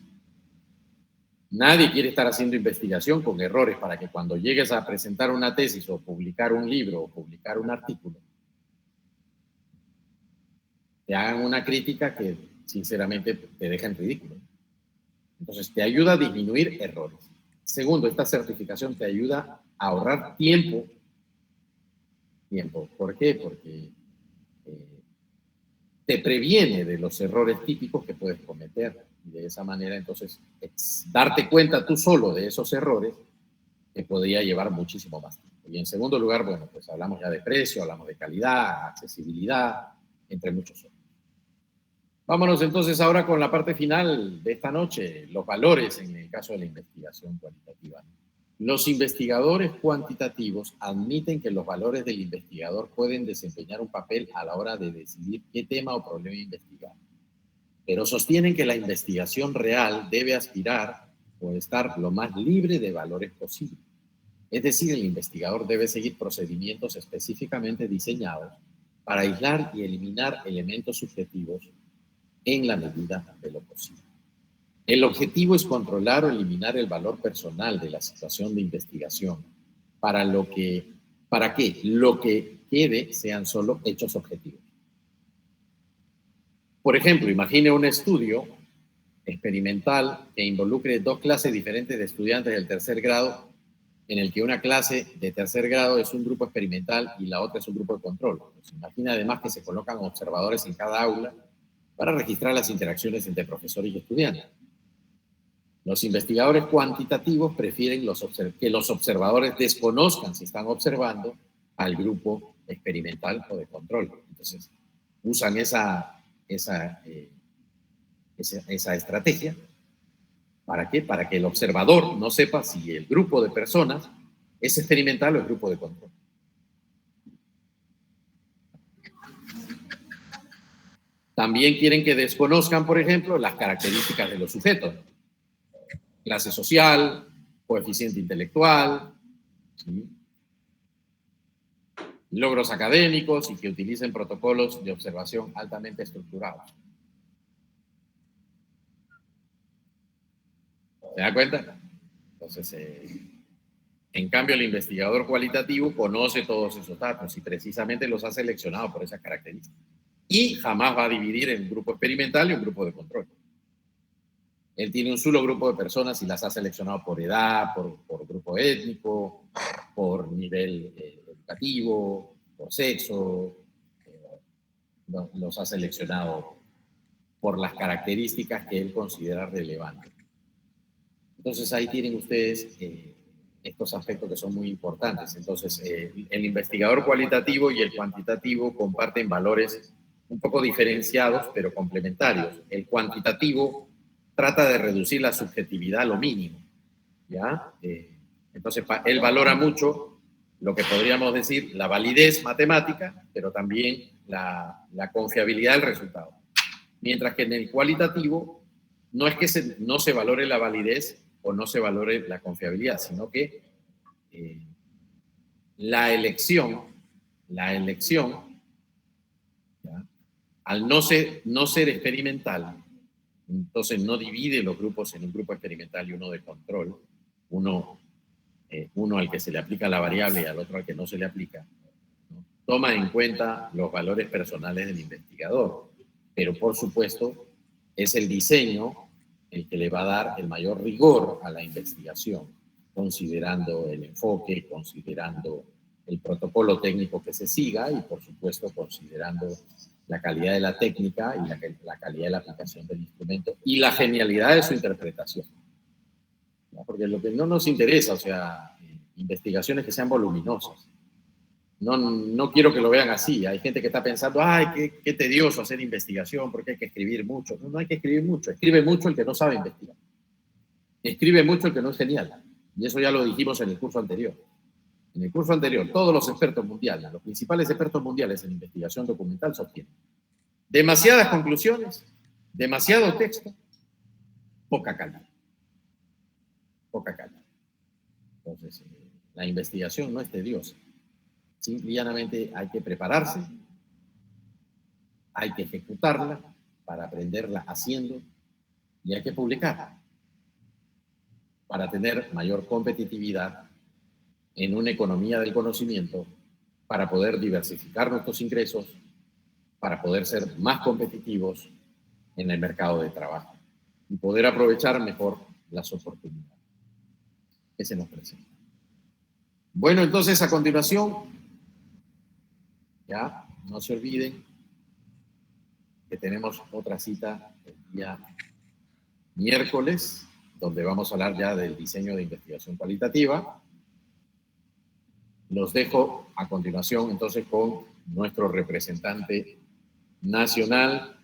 Nadie quiere estar haciendo investigación con errores para que cuando llegues a presentar una tesis o publicar un libro o publicar un artículo, te hagan una crítica que sinceramente te deja en ridículo. Entonces, te ayuda a disminuir errores. Segundo, esta certificación te ayuda a ahorrar tiempo. ¿Por qué? Porque te previene de los errores típicos que puedes cometer. Y de esa manera, entonces, darte cuenta tú solo de esos errores te podría llevar muchísimo más tiempo. Y en segundo lugar, bueno, pues hablamos ya de precio, hablamos de calidad, accesibilidad, entre muchos otros. Vámonos entonces ahora con la parte final de esta noche, los valores en el caso de la investigación cualitativa. Los investigadores cuantitativos admiten que los valores del investigador pueden desempeñar un papel a la hora de decidir qué tema o problema investigar, pero sostienen que la investigación real debe aspirar o estar lo más libre de valores posible. Es decir, el investigador debe seguir procedimientos específicamente diseñados para aislar y eliminar elementos subjetivos en la medida de lo posible. El objetivo es controlar o eliminar el valor personal de la situación de investigación, para lo que para que lo que quede sean solo hechos objetivos. Por ejemplo, imagine un estudio experimental que involucre dos clases diferentes de estudiantes del tercer grado, en el que una clase de tercer grado es un grupo experimental y la otra es un grupo de control. Pues imagina además que se colocan observadores en cada aula para registrar las interacciones entre profesores y estudiantes. Los investigadores cuantitativos prefieren que los observadores desconozcan si están observando al grupo experimental o de control. Entonces, usan esa estrategia. ¿Para qué? Para que el observador no sepa si el grupo de personas es experimental o el grupo de control. También quieren que desconozcan, por ejemplo, las características de los sujetos. Clase social, coeficiente intelectual, ¿sí? Logros académicos y que utilicen protocolos de observación altamente estructurados. ¿Se da cuenta? Entonces, en cambio, el investigador cualitativo conoce todos esos datos y precisamente los ha seleccionado por esas características. Y jamás va a dividir en un grupo experimental y un grupo de control. Él tiene un solo grupo de personas y las ha seleccionado por edad, por grupo étnico, por nivel educativo, por sexo. Los ha seleccionado por las características que él considera relevantes. Entonces ahí tienen ustedes estos aspectos que son muy importantes. Entonces el investigador cualitativo y el cuantitativo comparten valores un poco diferenciados pero complementarios. El cuantitativo trata de reducir la subjetividad a lo mínimo, ¿ya? Entonces él valora mucho lo que podríamos decir la validez matemática, pero también la confiabilidad del resultado. Mientras que en el cualitativo no es que no se valore la validez o no se valore la confiabilidad, sino que la elección, ¿ya? Al no ser experimental, entonces no divide los grupos en un grupo experimental y uno de control, uno al que se le aplica la variable y al otro al que no se le aplica, ¿no? Toma en cuenta los valores personales del investigador, pero por supuesto es el diseño el que le va a dar el mayor rigor a la investigación, considerando el enfoque, considerando el protocolo técnico que se siga y por supuesto considerando la calidad de la técnica y la calidad de la aplicación del instrumento y la genialidad de su interpretación. ¿No? Porque lo que no nos interesa, o sea, investigaciones que sean voluminosas. No quiero que lo vean así. Hay gente que está pensando, ay, qué tedioso hacer investigación porque hay que escribir mucho. No hay que escribir mucho. Escribe mucho el que no sabe investigar. Escribe mucho el que no es genial. Y eso ya lo dijimos en el curso anterior. En el curso anterior, todos los expertos mundiales, los principales expertos mundiales en investigación documental sostienen demasiadas conclusiones, demasiado texto, poca calidad. Poca calidad. Entonces, la investigación no es tediosa. Simplemente hay que prepararse, hay que ejecutarla para aprenderla haciendo y hay que publicarla para tener mayor competitividad en una economía del conocimiento, para poder diversificar nuestros ingresos, para poder ser más competitivos en el mercado de trabajo y poder aprovechar mejor las oportunidades que se nos presentan. Bueno, entonces a continuación, ya no se olviden que tenemos otra cita el día miércoles, donde vamos a hablar ya del diseño de investigación cualitativa. Los dejo a continuación entonces con nuestro representante nacional,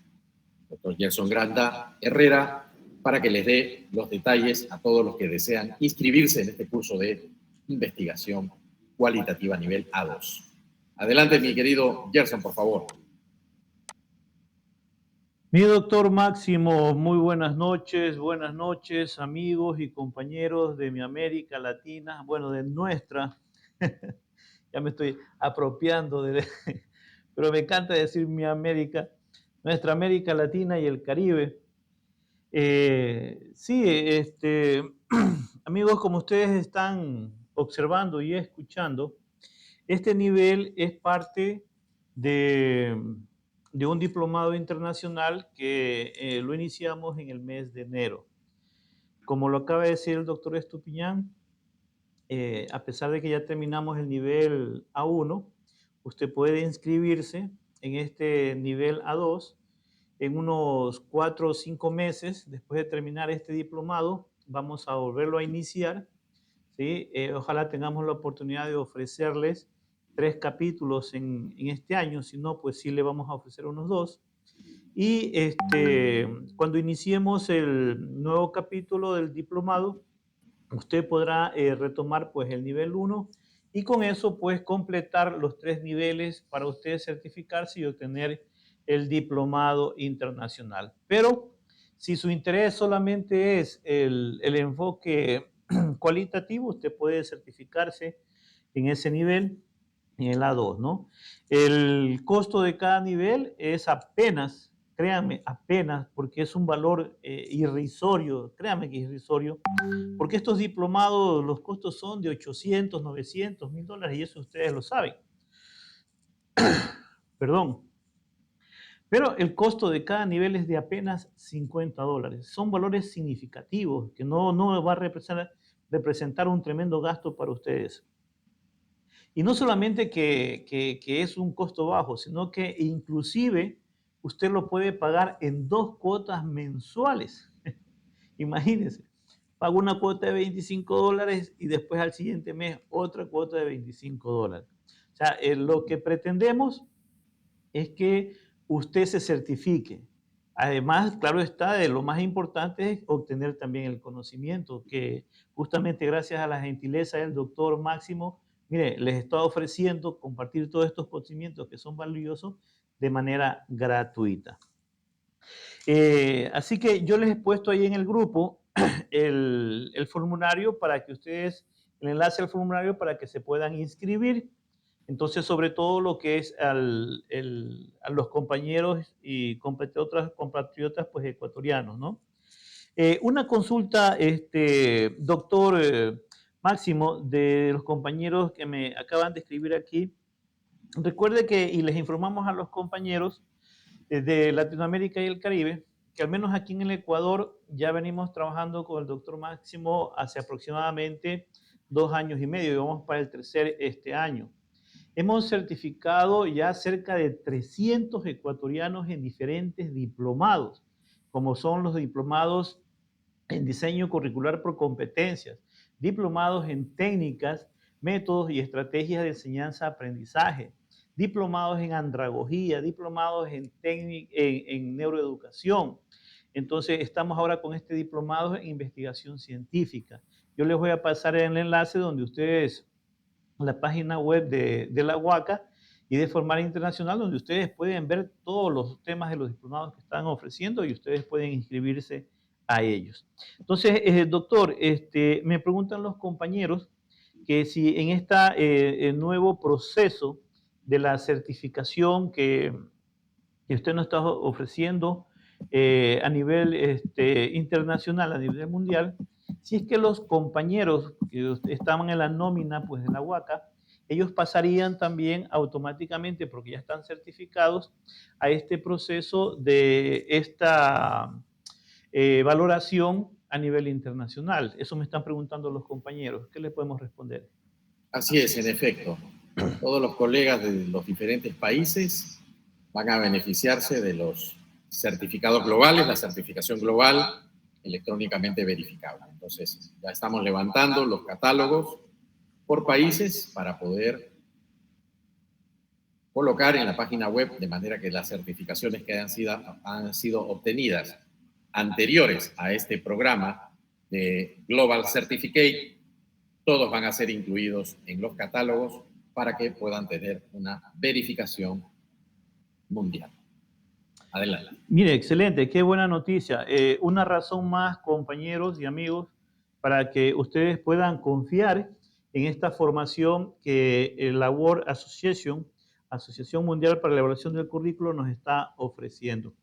doctor Gerson Granda Herrera, para que les dé los detalles a todos los que desean inscribirse en este curso de investigación cualitativa nivel A2. Adelante, mi querido Gerson, por favor. Mi doctor Máximo, muy buenas noches, amigos y compañeros de mi América Latina, bueno, de nuestra, ya me estoy apropiando pero me encanta decir mi América, nuestra América Latina y el Caribe. Amigos, como ustedes están observando y escuchando, Este nivel es parte de, de un diplomado internacional que lo iniciamos en el mes de enero. Como lo acaba de decir el doctor Estupiñán, a pesar de que ya terminamos el nivel A1, usted puede inscribirse en este nivel A2 en unos 4 o 5 meses. Después de terminar este diplomado, vamos a volverlo a iniciar, ¿sí? Ojalá tengamos la oportunidad de ofrecerles 3 capítulos en este año, si no, pues sí le vamos a ofrecer unos 2. Y cuando iniciemos el nuevo capítulo del diplomado, usted podrá retomar pues el nivel 1 y con eso pues completar los 3 niveles para usted certificarse y obtener el diplomado internacional. Pero si su interés solamente es el enfoque cualitativo, usted puede certificarse en ese nivel, en el A2, ¿no? El costo de cada nivel es apenas, créanme, apenas, porque es un valor irrisorio, créanme que es irrisorio, porque estos diplomados, los costos son de 800, 900, $1000 y eso ustedes lo saben. Perdón. Pero el costo de cada nivel es de apenas $50. Son valores significativos que no va a representar un tremendo gasto para ustedes. Y no solamente que es un costo bajo, sino que inclusive usted lo puede pagar en 2 cuotas mensuales. Imagínense, pago una cuota de $25 y después al siguiente mes otra cuota de $25. O sea, lo que pretendemos es que usted se certifique. Además, claro está, de lo más importante es obtener también el conocimiento, que justamente gracias a la gentileza del doctor Máximo, mire, les está ofreciendo compartir todos estos conocimientos que son valiosos de manera gratuita. Así que yo les he puesto ahí en el grupo el formulario para que ustedes, el enlace al formulario para que se puedan inscribir. Entonces, sobre todo lo que es a los compañeros y otros compatriotas pues, ecuatorianos, ¿no? Una consulta, doctor Máximo, de los compañeros que me acaban de escribir aquí. Recuerde que, y les informamos a los compañeros de Latinoamérica y el Caribe, que al menos aquí en el Ecuador ya venimos trabajando con el doctor Máximo hace aproximadamente 2 años y medio y vamos para el tercer año. Hemos certificado ya cerca de 300 ecuatorianos en diferentes diplomados, como son los diplomados en diseño curricular por competencias, diplomados en técnicas, métodos y estrategias de enseñanza-aprendizaje, diplomados en andragogía, diplomados en neuroeducación. Entonces, estamos ahora con este diplomado en investigación científica. Yo les voy a pasar el enlace donde ustedes, la página web de la UACA y de Formar Internacional, donde ustedes pueden ver todos los temas de los diplomados que están ofreciendo y ustedes pueden inscribirse a ellos. Entonces, doctor, me preguntan los compañeros que si en este nuevo proceso de la certificación que usted nos está ofreciendo a nivel internacional, a nivel mundial, si es que los compañeros que estaban en la nómina pues, de la UACA, ellos pasarían también automáticamente, porque ya están certificados, a este proceso de esta valoración a nivel internacional. Eso me están preguntando los compañeros. ¿Qué les podemos responder? Así es, en efecto. Todos los colegas de los diferentes países van a beneficiarse de los certificados globales, la certificación global electrónicamente verificable. Entonces, ya estamos levantando los catálogos por países para poder colocar en la página web de manera que las certificaciones que han sido obtenidas anteriores a este programa de Global Certificate, todos van a ser incluidos en los catálogos para que puedan tener una verificación mundial. Adelante. Mire, excelente, qué buena noticia. Una razón más, compañeros y amigos, para que ustedes puedan confiar en esta formación que la World Association, Asociación Mundial para la Evaluación del Currículo, nos está ofreciendo.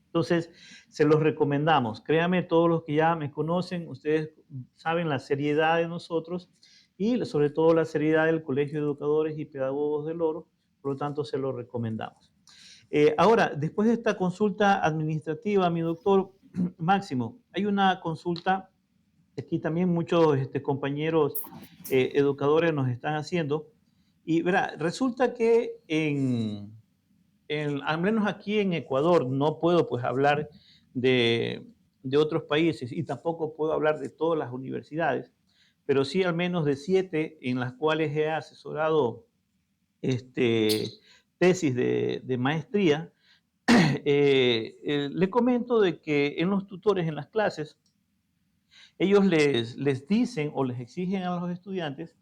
Entonces, se los recomendamos. Créanme, todos los que ya me conocen, ustedes saben la seriedad de nosotros y sobre todo la seriedad del Colegio de Educadores y Pedagogos del Oro, por lo tanto se lo recomendamos. Ahora, después de esta consulta administrativa, mi doctor Máximo, hay una consulta, aquí también muchos compañeros educadores nos están haciendo, y verá, resulta que al menos aquí en Ecuador, no puedo pues hablar de otros países y tampoco puedo hablar de todas las universidades, pero sí al menos de 7 en las cuales he asesorado tesis de maestría. Le comento de que en los tutores, en las clases, ellos les dicen o les exigen a los estudiantes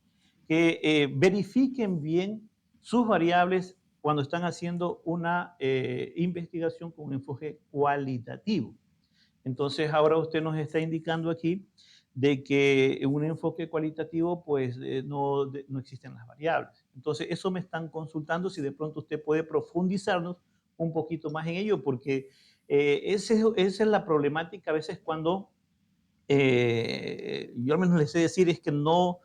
que verifiquen bien sus variables cuando están haciendo una investigación con un enfoque cualitativo. Entonces, ahora usted nos está indicando aquí de que en un enfoque cualitativo, pues no existen las variables. Entonces, eso me están consultando si de pronto usted puede profundizarnos un poquito más en ello, porque esa es la problemática a veces cuando yo al menos les sé decir es que no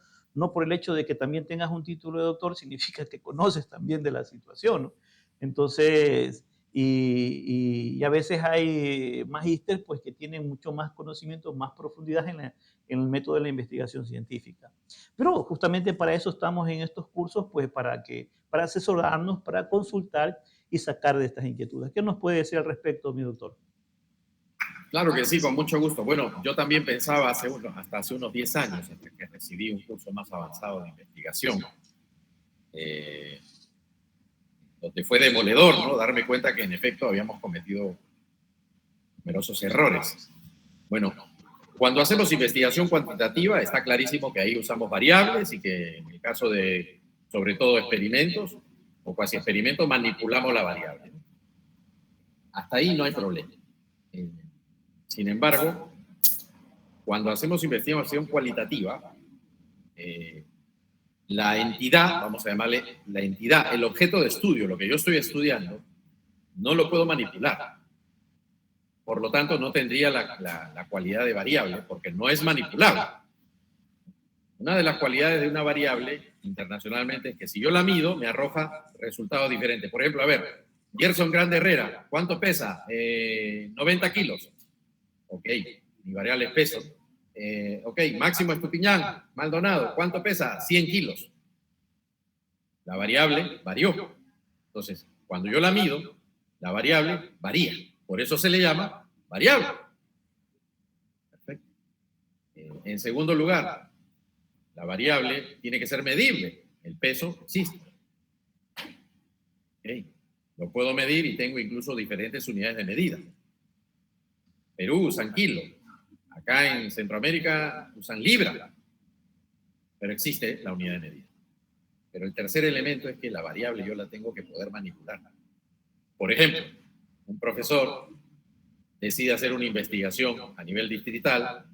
por el hecho de que también tengas un título de doctor significa que conoces también de la situación, ¿no? Entonces, y a veces hay magísteres pues que tienen mucho más conocimiento, más profundidad en el método de la investigación científica. Pero justamente para eso estamos en estos cursos, pues para asesorarnos, para consultar y sacar de estas inquietudes. ¿Qué nos puede decir al respecto, mi doctor? Claro que sí, con mucho gusto. Bueno, yo también pensaba hasta hace unos 10 años, hasta que recibí un curso más avanzado de investigación, eh, donde fue demoledor, ¿no? Darme cuenta que en efecto habíamos cometido numerosos errores. Bueno, cuando hacemos investigación cuantitativa está clarísimo que ahí usamos variables y que en el caso de, sobre todo, experimentos o cuasi experimentos, manipulamos la variable. Hasta ahí no hay problema. Sin embargo, cuando hacemos investigación cualitativa, la entidad, vamos a llamarle la entidad, el objeto de estudio, lo que yo estoy estudiando, no lo puedo manipular. Por lo tanto, no tendría la cualidad de variable, porque no es manipulable. Una de las cualidades de una variable internacionalmente es que si yo la mido, me arroja resultados diferentes. Por ejemplo, a ver, Gerson Grande Herrera, ¿cuánto pesa? 90 kilos. Ok, mi variable es peso. Ok, Máximo Estupiñán, Maldonado, ¿cuánto pesa? 100 kilos. La variable varió. Entonces, cuando yo la mido, la variable varía. Por eso se le llama variable. Perfecto. En segundo lugar, la variable tiene que ser medible. El peso existe. Okay. Lo puedo medir y tengo incluso diferentes unidades de medida. Perú usan kilo. Acá en Centroamérica usan libra. Pero existe la unidad de medida. Pero el tercer elemento es que la variable yo la tengo que poder manipular. Por ejemplo, un profesor decide hacer una investigación a nivel distrital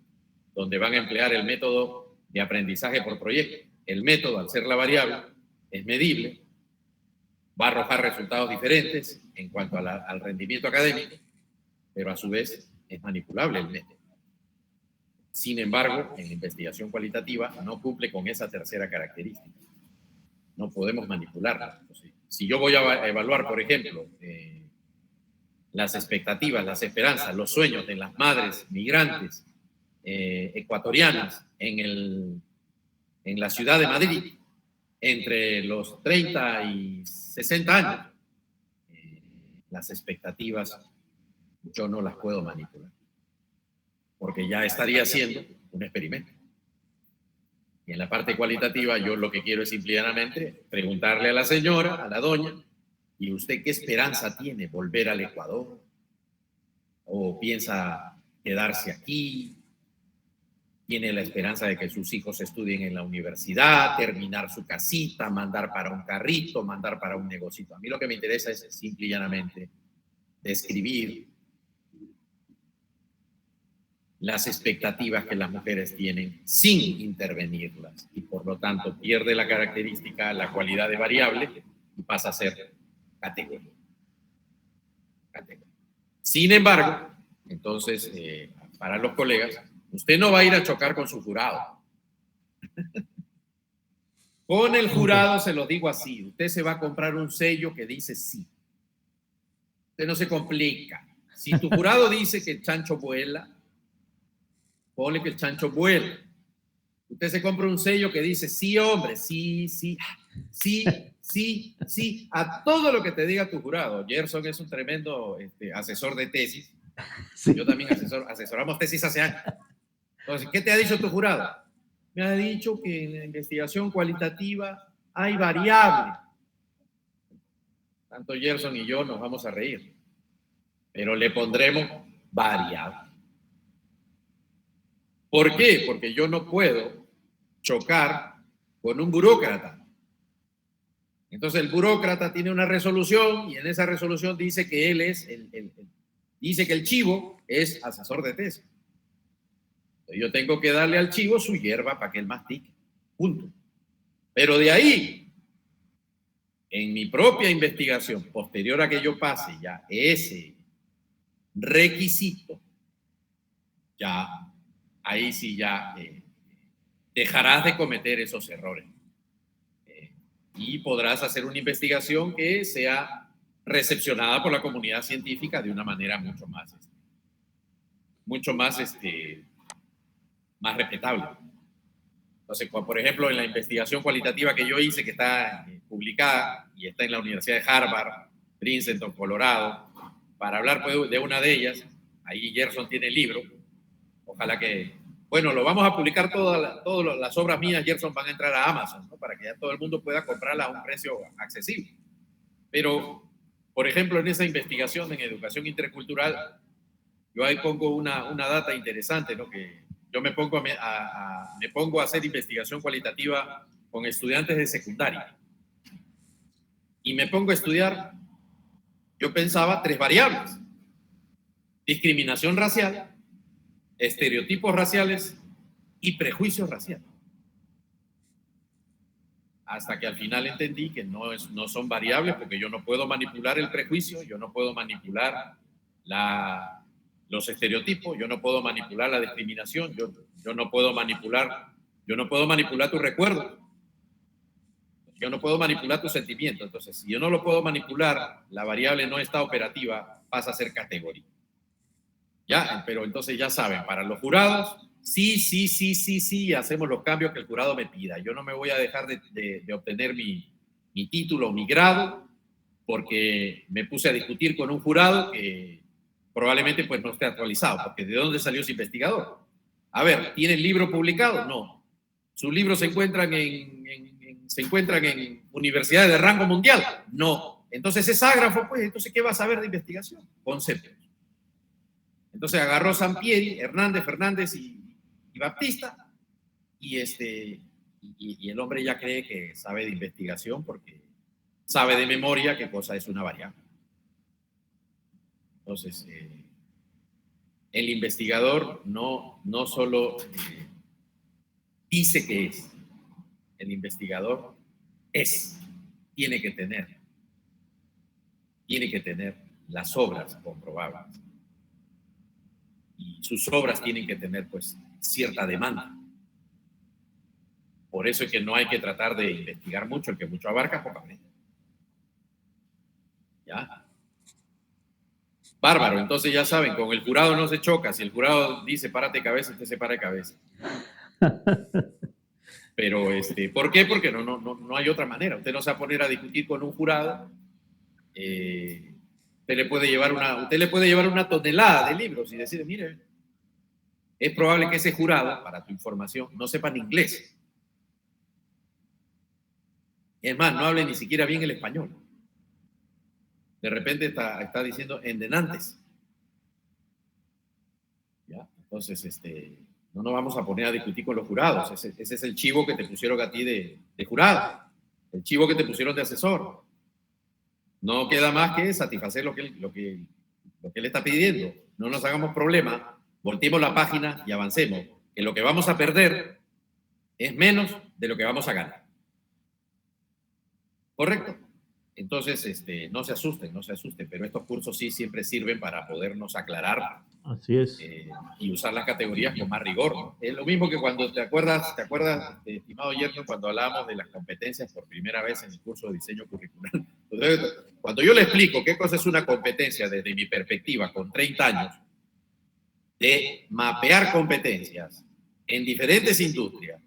donde van a emplear el método de aprendizaje por proyecto. El método, al ser la variable, es medible, va a arrojar resultados diferentes en cuanto al rendimiento académico, pero a su vez es manipulable el método. Sin embargo, en la investigación cualitativa no cumple con esa tercera característica. No podemos manipularla. Si yo voy a evaluar, por ejemplo, las expectativas, las esperanzas, los sueños de las madres migrantes ecuatorianas en la ciudad de Madrid entre los 30 y 60 años, las expectativas yo no las puedo manipular, porque ya estaría haciendo un experimento. Y en la parte cualitativa yo lo que quiero es simplemente preguntarle a la señora, a la doña, ¿y usted qué esperanza tiene? ¿Volver al Ecuador? ¿O piensa quedarse aquí? ¿Tiene la esperanza de que sus hijos estudien en la universidad, terminar su casita, mandar para un carrito, mandar para un negocito? A mí lo que me interesa es simple y llanamente describir las expectativas que las mujeres tienen sin intervenirlas y por lo tanto pierde la característica, la cualidad de variable y pasa a ser categoría. Sin embargo, entonces, para los colegas, usted no va a ir a chocar con su jurado. Con el jurado se lo digo así, usted se va a comprar un sello que dice sí. Usted no se complica. Si tu jurado dice que el chancho vuela, ponle que el chancho vuela. Usted se compra un sello que dice sí, hombre, sí, sí, sí, sí, sí, a todo lo que te diga tu jurado. Gerson es un tremendo asesor de tesis. Sí. Yo también asesoramos tesis hace años. Entonces, ¿qué te ha dicho tu jurado? Me ha dicho que en la investigación cualitativa hay variables. Tanto Gerson y yo nos vamos a reír, pero le pondremos variable. ¿Por qué? Porque yo no puedo chocar con un burócrata. Entonces el burócrata tiene una resolución y en esa resolución dice que él es dice que el chivo es asesor de tesis. Entonces yo tengo que darle al chivo su hierba para que él mastique. Punto. Pero de ahí, en mi propia investigación, posterior a que yo pase ya ese requisito, ya ahí sí ya dejarás de cometer esos errores y podrás hacer una investigación que sea recepcionada por la comunidad científica de una manera mucho más más respetable. Entonces, por ejemplo, en la investigación cualitativa que yo hice, que está publicada y está en la Universidad de Harvard, Princeton, Colorado, para hablar pues, de una de ellas, ahí Gerson tiene el libro, ojalá que, bueno, lo vamos a publicar todas las obras mías, Gerson, van a entrar a Amazon, ¿no? Para que ya todo el mundo pueda comprarla a un precio accesible. Pero, por ejemplo, en esa investigación en educación intercultural, yo ahí pongo una data interesante, ¿no? Que yo me pongo a hacer investigación cualitativa con estudiantes de secundaria. Y me pongo a estudiar, yo pensaba, 3 variables. Discriminación racial, estereotipos raciales y prejuicios raciales. Hasta que al final entendí que no son variables porque yo no puedo manipular el prejuicio, yo no puedo manipular los estereotipos, yo no puedo manipular la discriminación, yo no puedo manipular tu recuerdo, yo no puedo manipular tu sentimiento. Entonces, si yo no lo puedo manipular, la variable no está operativa, pasa a ser categoría. ¿Ya? Pero entonces ya saben, para los jurados, sí, hacemos los cambios que el jurado me pida. Yo no me voy a dejar de obtener mi título, mi grado, porque me puse a discutir con un jurado que probablemente pues no esté actualizado, porque ¿de dónde salió ese investigador? A ver, ¿tiene el libro publicado? No. ¿Sus libros se encuentran en universidades de rango mundial? No. Entonces es ágrafo, pues, entonces ¿qué va a saber de investigación? Conceptos. Entonces agarró Sampieri, Hernández, Fernández y Baptista, y el hombre ya cree que sabe de investigación porque sabe de memoria qué cosa es una variable. Entonces, el investigador no solo dice que es, el investigador tiene que tener las obras comprobables. Y sus obras tienen que tener, pues, cierta demanda. Por eso es que no hay que tratar de investigar mucho, el que mucho abarca, poco aprende. ¿Ya? Bárbaro, entonces ya saben, con el jurado no se choca. Si el jurado dice párate cabeza, usted se para de cabeza. Pero, ¿por qué? Porque no hay otra manera. Usted no se va a poner a discutir con un jurado. Usted le puede llevar una tonelada de libros y decir, mire, es probable que ese jurado, para tu información, no sepa ni inglés. Es más, no hable ni siquiera bien el español. De repente está diciendo endenantes. ¿Ya? Entonces, no nos vamos a poner a discutir con los jurados. Ese es el chivo que te pusieron a ti de jurado. El chivo que te pusieron de asesor. No queda más que satisfacer lo que él está pidiendo. No nos hagamos problema, volteemos la página y avancemos. Que lo que vamos a perder es menos de lo que vamos a ganar. ¿Correcto? Entonces, no se asusten, no se asusten, pero estos cursos sí siempre sirven para podernos aclarar Así es. y usar las categorías con más rigor, ¿no? Es lo mismo que cuando te acuerdas, estimado Yerno, cuando hablábamos de las competencias por primera vez en el curso de diseño curricular. Cuando yo le explico qué cosa es una competencia desde mi perspectiva, con 30 años, de mapear competencias en diferentes industrias,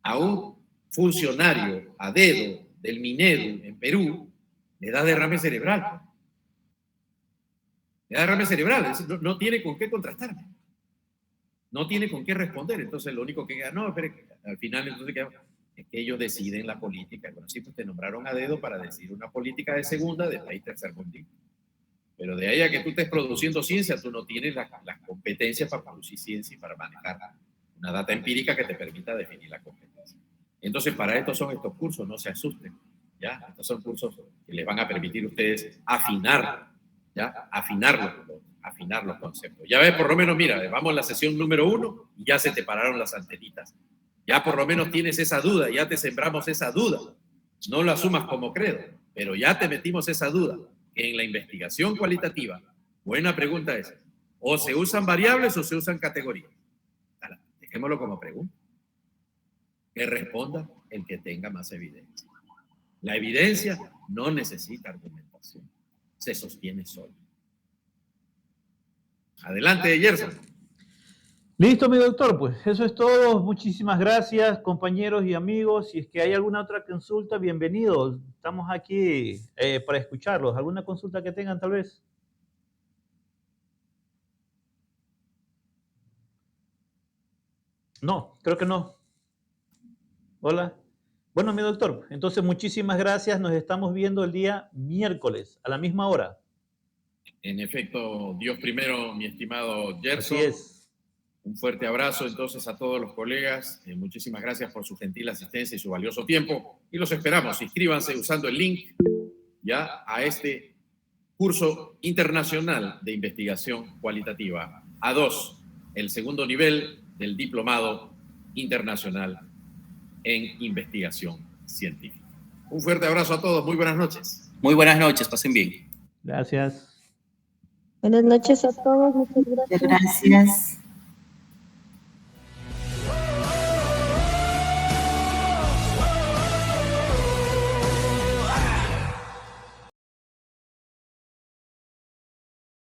a un funcionario a dedo del Minedu en Perú, le da derrame cerebral. Le da derrame cerebral, no tiene con qué contrastarme. No tiene con qué responder. Entonces, lo único que queda, no, espere, al final, entonces, es que ellos deciden la política. Bueno, sí, pues te nombraron a dedo para decir una política de segunda de país tercermundista. Pero de ahí a que tú estés produciendo ciencia, tú no tienes las competencias para producir ciencia y para manejar una data empírica que te permita definir la competencia. Entonces, para esto son estos cursos, no se asusten, ¿ya? Estos son cursos que les van a permitir a ustedes afinar, ¿ya? Afinar los conceptos. Ya ves, por lo menos, mira, vamos a la sesión número 1 y ya se te pararon las antenitas. Ya por lo menos tienes esa duda, ya te sembramos esa duda. No lo asumas como credo, pero ya te metimos esa duda. En la investigación cualitativa, buena pregunta es, ¿o se usan variables o se usan categorías? Dejémoslo como pregunta. Que responda el que tenga más evidencia. La evidencia no necesita argumentación, se sostiene solo. Adelante, Gerson. Listo, mi doctor, pues eso es todo. Muchísimas gracias, compañeros y amigos. Si es que hay alguna otra consulta, bienvenidos. Estamos aquí para escucharlos. ¿Alguna consulta que tengan, tal vez? No, creo que no. Hola. Bueno, mi doctor, entonces muchísimas gracias. Nos estamos viendo el día miércoles a la misma hora. En efecto, Dios primero, mi estimado Gerson. Así es. Un fuerte abrazo entonces a todos los colegas. Muchísimas gracias por su gentil asistencia y su valioso tiempo. Y los esperamos. Inscríbanse usando el link ya a este curso internacional de investigación cualitativa. A2, el segundo nivel del diplomado internacional en investigación científica. Un fuerte abrazo a todos. Muy buenas noches. Muy buenas noches. Pasen bien. Gracias. Buenas noches a todos. Muchas gracias. Gracias.